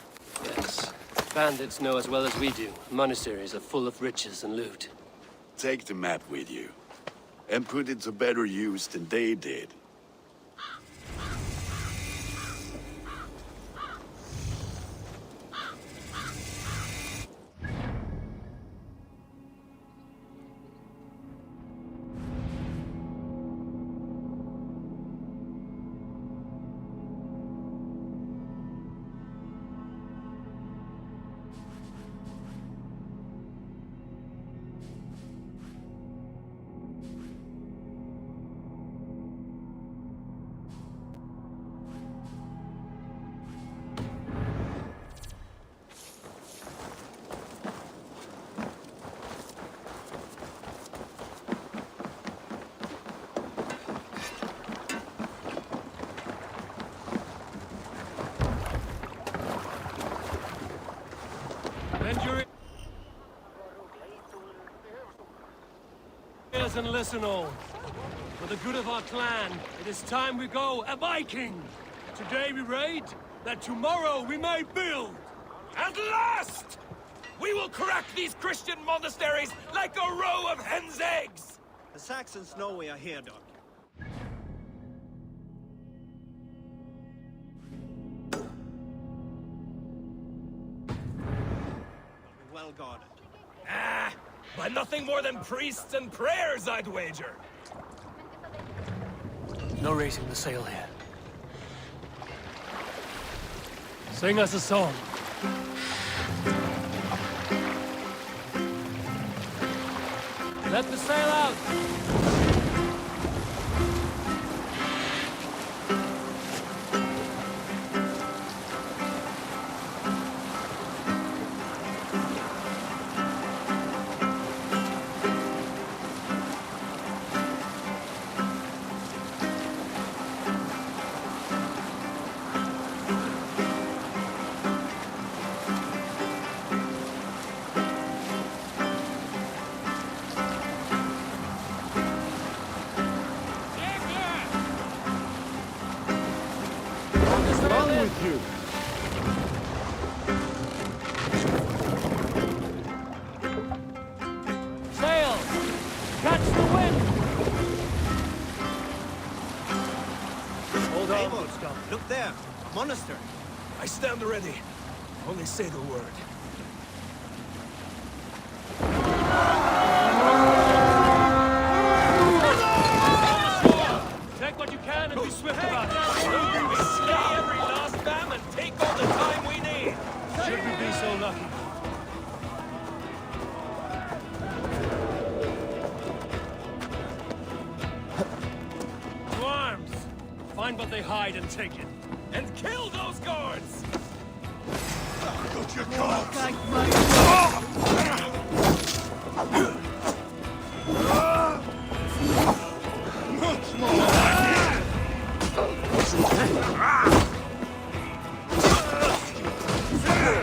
Yes. Bandits know as well as we do. Monasteries are full of riches and loot. Take the map with you, and put it to better use than they did. Bend your ears and listen all. For the good of our clan, it is time we go a Viking! Today we raid, that tomorrow we may build! At last! We will crack these Christian monasteries like a row of hen's eggs! The Saxons know we are here, Doc. Well guarded. Ah, by nothing more than priests and prayers, I'd wager. No raising the sail here. Sing us a song. Let the sail out! With you. Sail! Catch the wind! Hold on, Scott. Look there. A monastery. I stand ready. Only say the word. Take what you can and be swift about it. We slay every last man and take all the time we need. Should we be so lucky? To arms! Find what they hide and take it. And kill those guards! Got your cards. Much more!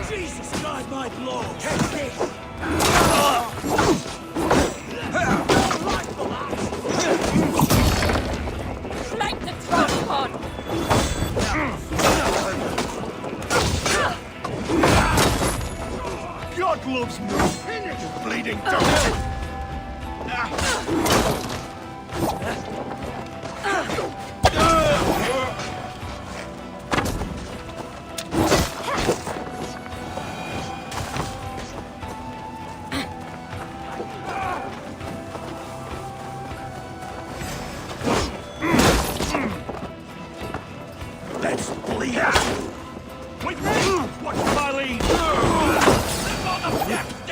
Jesus God, my lord! Take this! Like the trash pod! God loves me. Finish you bleeding dog.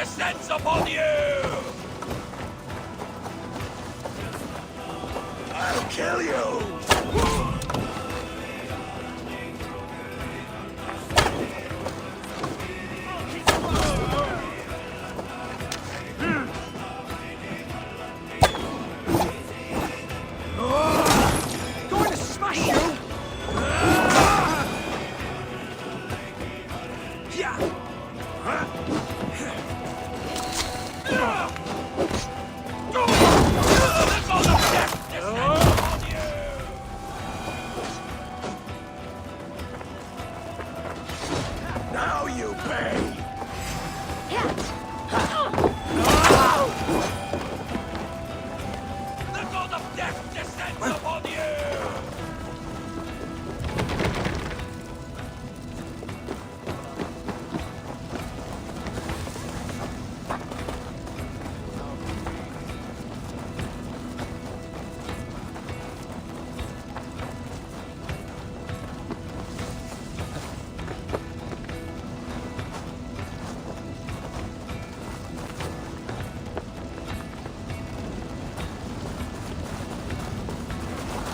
descends upon you! I'll kill you! Going to smash you! Yeah! Now you pay! The god of death descends upon you!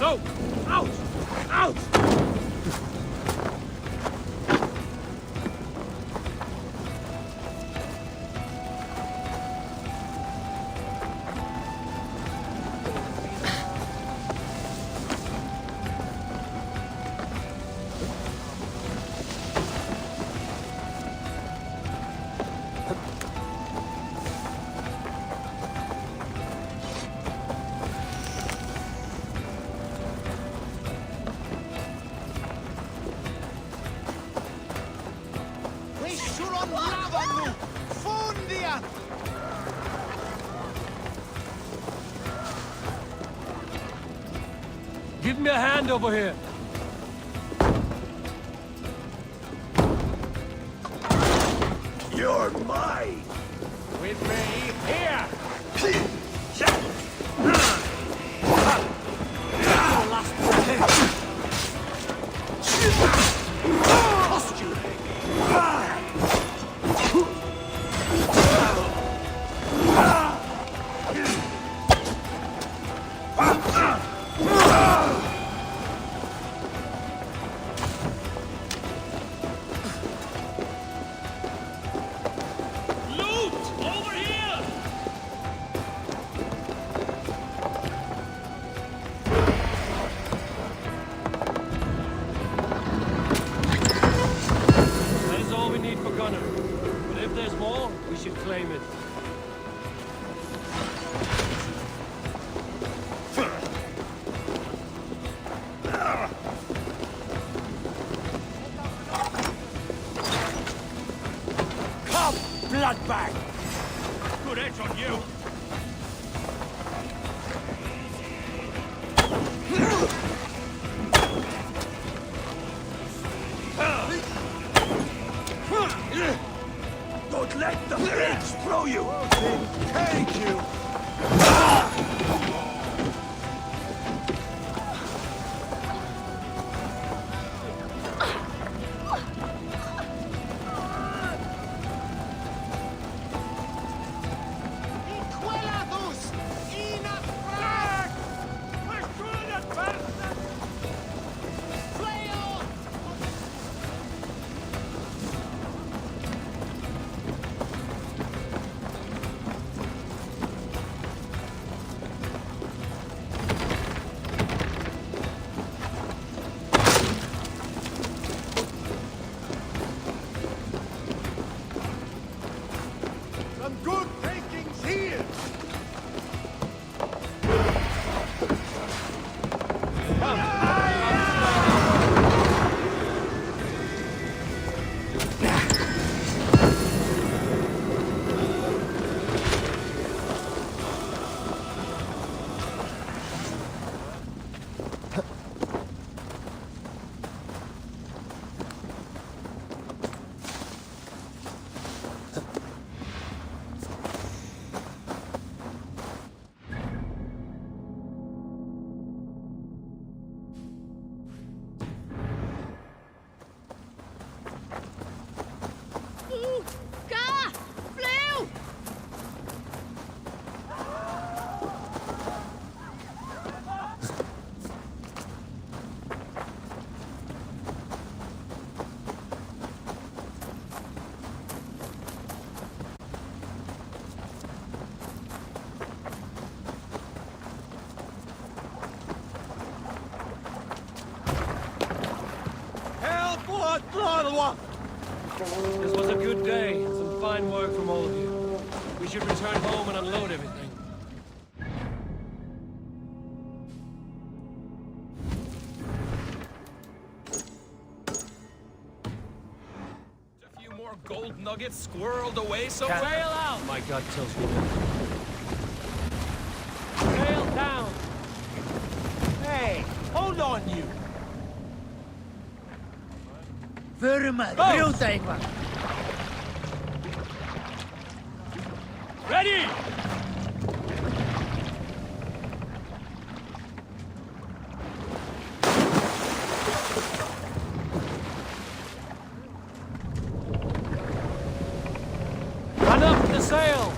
No! Out! Out! Give me a hand over here. You're mine! With me, here! Claim it. Come, bloodbag! Good edge on you! Don't let the pigs throw you! Take you! Some good takings here! This was a good day. Some fine work from all of you. We should return home and unload everything. A few more gold nuggets squirreled away somewhere. Sail out! My gut tells me that. Sail down! Hey, hold on you! Vurmar, brjóta eitthvað! Ready! Run up the sail!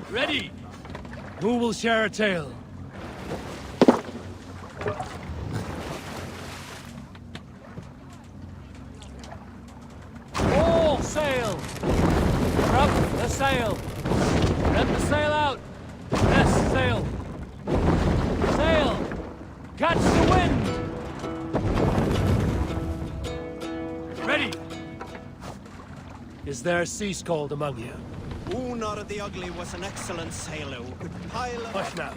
Ready! Who will share a tale? All sail! Drop the sail! Let the sail out! Yes, sail! Sail! Catch the wind! Ready! Is there a sea scald among you? Unar the Ugly was an excellent sailor who could pilot... Push now.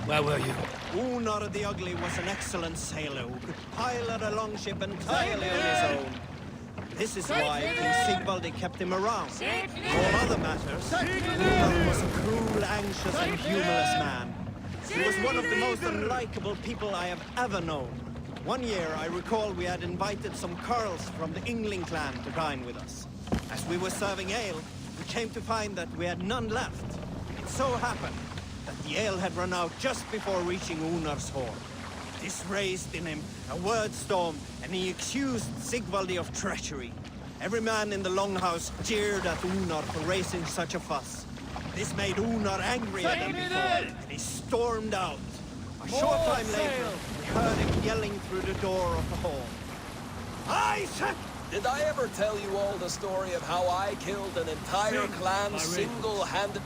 Where were you? Unar the Ugly was an excellent sailor who could pilot a longship entirely on his own. This is why King Sigvaldi kept him around. In all other matters, Unar was a cruel, anxious, and humorless man. He was one of the most unlikable people I have ever known. One year, I recall we had invited some Carls from the Yngling clan to dine with us. As we were serving ale, we came to find that we had none left. It so happened that the ale had run out just before reaching Unar's hall. This raised in him a word storm, and he accused Sigvaldi of treachery. Every man in the longhouse jeered at Unar for raising such a fuss. This made Unar angrier than before, and he stormed out. A short time later, we heard him yelling through the door of the hall. I said... Did I ever tell you all the story of how I killed an entire clan single-handed?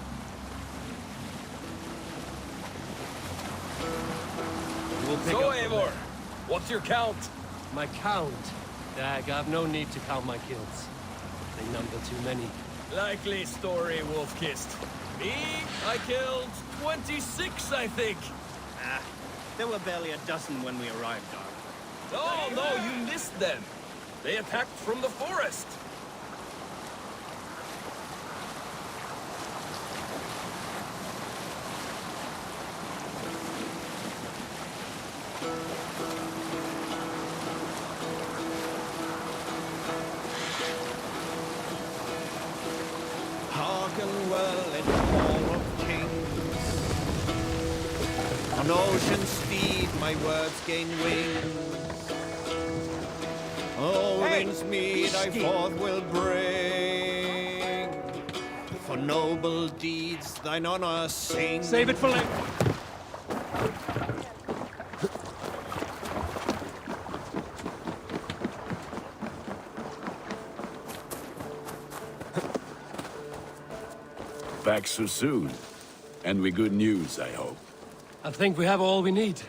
So, Eivor, what's your count? My count? Dag, I've no need to count my kills. They number too many. Likely story, Wolfkist. Me, I killed 26, I think. There were barely a dozen when we arrived, Dark. Oh, no, you missed them. They attacked from the forest. Hearken well in Hall of Kings. On ocean steed my words gain wings. Odin's mead I forth will bring. For noble deeds thine honor sing. Save it for later. Back so soon. And with good news, I hope. I think we have all we need.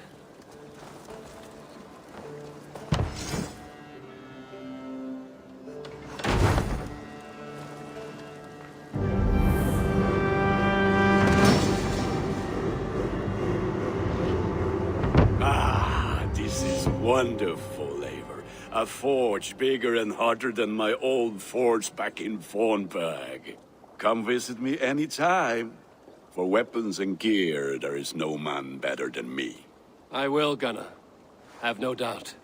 Ah, this is Wonderful, Eivor. A forge bigger and hotter than my old forge back in Fornburg. Come visit me anytime. For weapons and gear, there is no man better than me. I will, Gunnar. Have no doubt.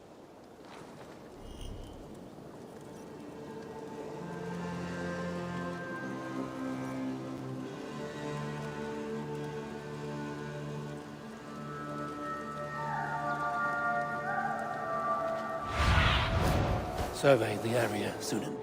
Survey the area, Sunan.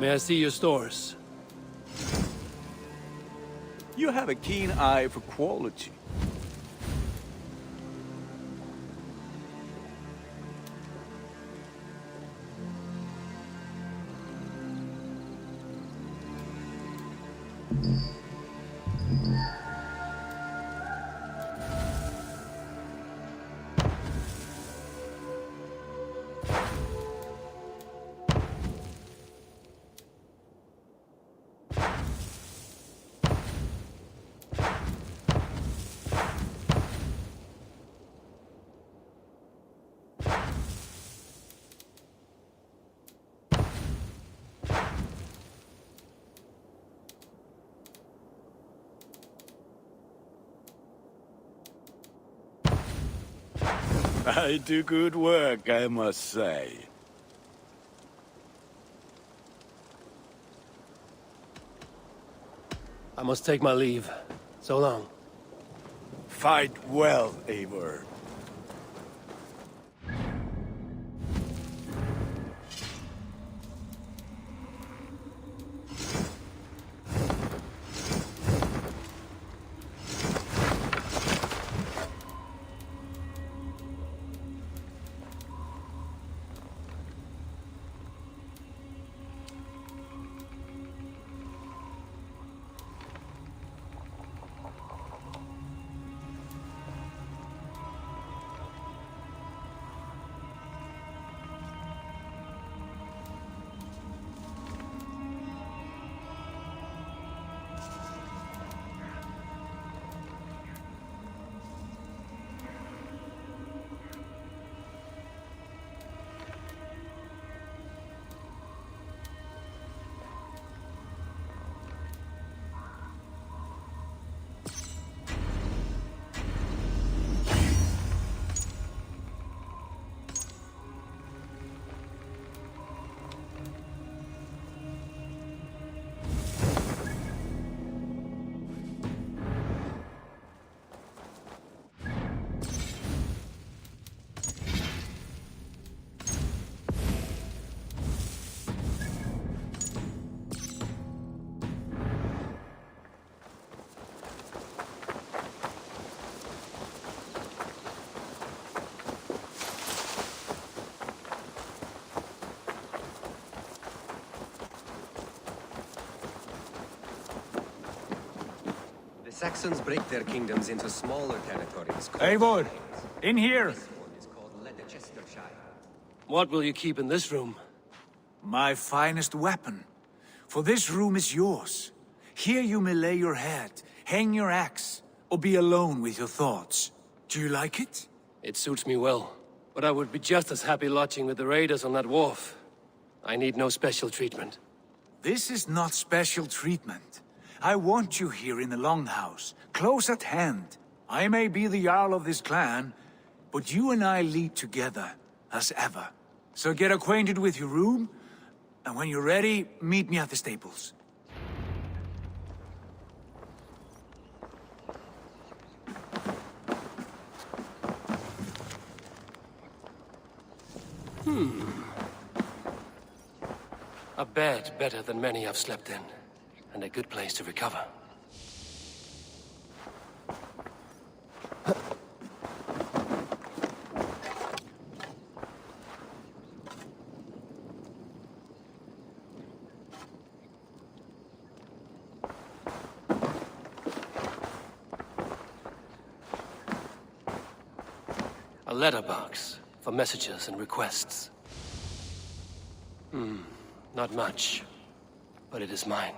May I see your stores? You have a keen eye for quality. I do good work, I must say. I must take my leave. So long. Fight well, Eivor. Saxons break their kingdoms into smaller territories. Eivor, in here! What will you keep in this room? My finest weapon. For this room is yours. Here you may lay your head, hang your axe, or be alone with your thoughts. Do you like it? It suits me well. But I would be just as happy lodging with the raiders on that wharf. I need no special treatment. This is not special treatment. I want you here in the Longhouse, close at hand. I may be the Jarl of this clan, but you and I lead together, as ever. So get acquainted with your room, and when you're ready, meet me at the stables. A bed better than many I've slept in, and a good place to recover. A letterbox for messages and requests. Not much, but it is mine.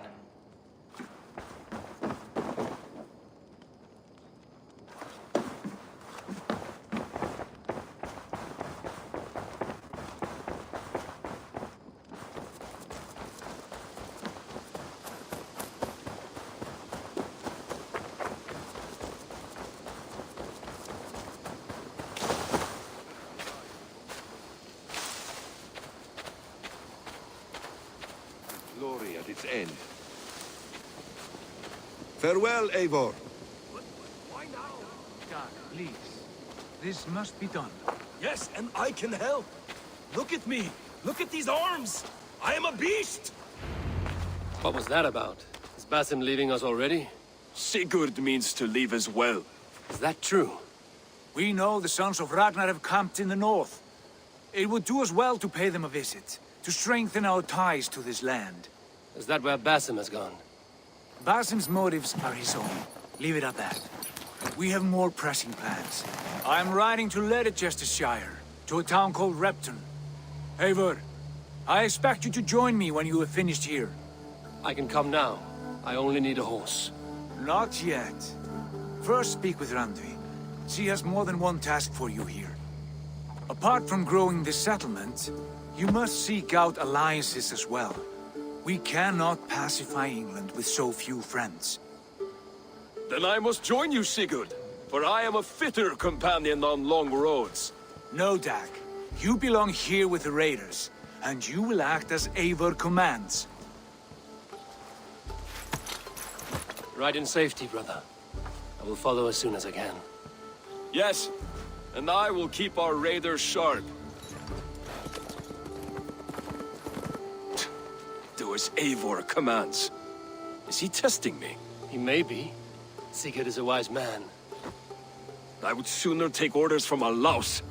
Glory at its end. Farewell, Eivor. Why now? God, please. This must be done. Yes, and I can help. Look at me. Look at these arms. I am a beast. What was that about? Is Basim leaving us already? Sigurd means to leave as well. Is that true? We know the sons of Ragnar have camped in the north. It would do us well to pay them a visit, to strengthen our ties to this land. Is that where Basim has gone? Basim's motives are his own. Leave it at that. We have more pressing plans. I'm riding to Leicestershire, to a town called Repton. Eivor, I expect you to join me when you have finished here. I can come now. I only need a horse. Not yet. First speak with Randvi. She has more than one task for you here. Apart from growing this settlement, you must seek out alliances as well. We cannot pacify England with so few friends. Then I must join you, Sigurd, for I am a fitter companion on long roads. No, Dag. You belong here with the raiders, and you will act as Eivor commands. Ride in safety, brother. I will follow as soon as I can. Yes, and I will keep our raiders sharp. Do as Eivor commands. Is he testing me? He may be. Sigurd is a wise man. I would sooner take orders from a louse.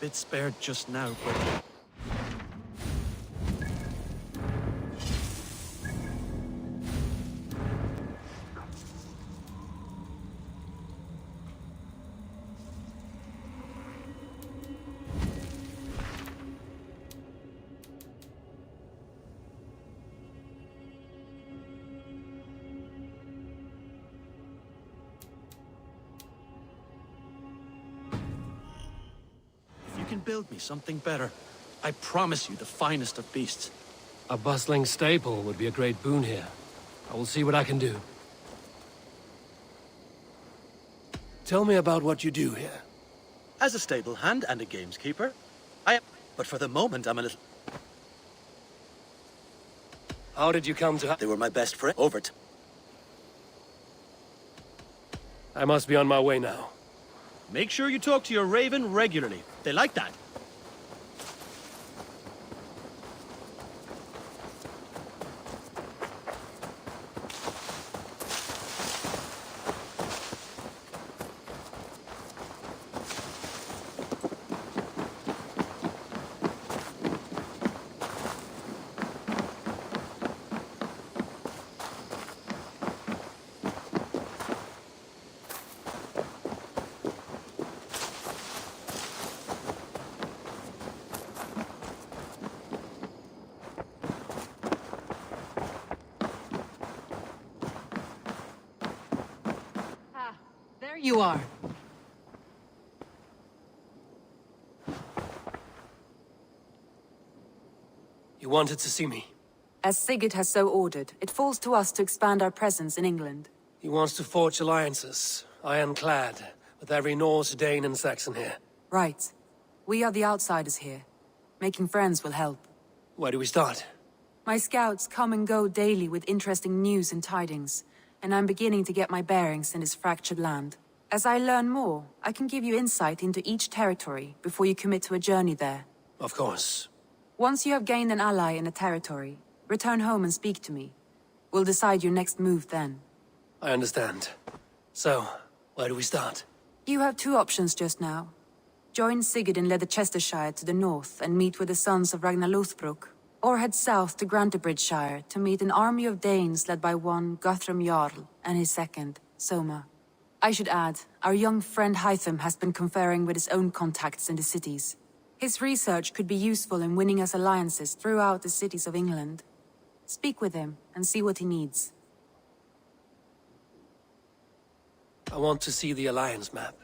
bit spared just now, but... can build me something better, I promise you the finest of beasts. A bustling staple would be a great boon here. I will see what I can do. Tell me about what you do here. As a stable hand and a gameskeeper, but for the moment I'm a little... How did you come to... They were my best friend. Over to... I must be on my way now. Make sure you talk to your raven regularly. They like that. You are. You wanted to see me? As Sigurd has so ordered, it falls to us to expand our presence in England. He wants to forge alliances, ironclad, with every Norse, Dane and Saxon here. Right. We are the outsiders here. Making friends will help. Where do we start? My scouts come and go daily with interesting news and tidings, and I'm beginning to get my bearings in this fractured land. As I learn more, I can give you insight into each territory before you commit to a journey there. Of course. Once you have gained an ally in a territory, return home and speak to me. We'll decide your next move then. I understand. So, where do we start? You have two options just now. Join Sigurd in Leicestershire to the north and meet with the sons of Ragnar Lothbrok, or head south to Grantebridgeshire to meet an army of Danes led by one Guthrum Jarl and his second, Soma. I should add, our young friend Hytham has been conferring with his own contacts in the cities. His research could be useful in winning us alliances throughout the cities of England. Speak with him and see what he needs. I want to see the alliance map.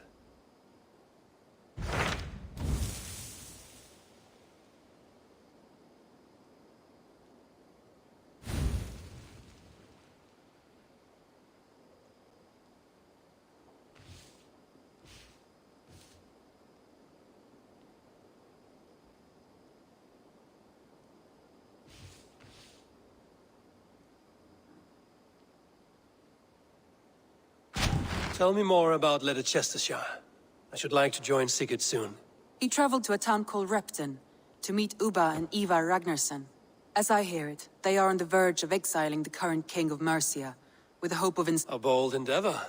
Tell me more about Leicestershire. I should like to join Sigurd soon. He traveled to a town called Repton to meet Ubba and Ivar Ragnarsson. As I hear it, they are on the verge of exiling the current king of Mercia, with the hope of A bold endeavor.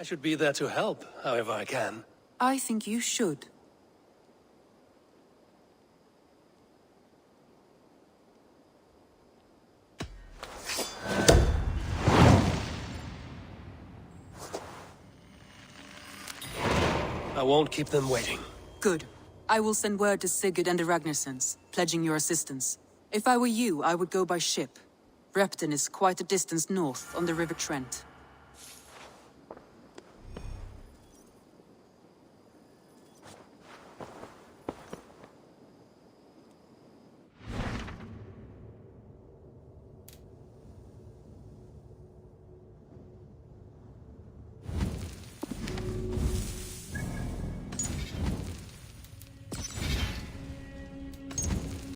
I should be there to help, however I can. I think you should. I won't keep them waiting. Good. I will send word to Sigurd and the Ragnarssons, pledging your assistance. If I were you, I would go by ship. Repton is quite a distance north on the River Trent.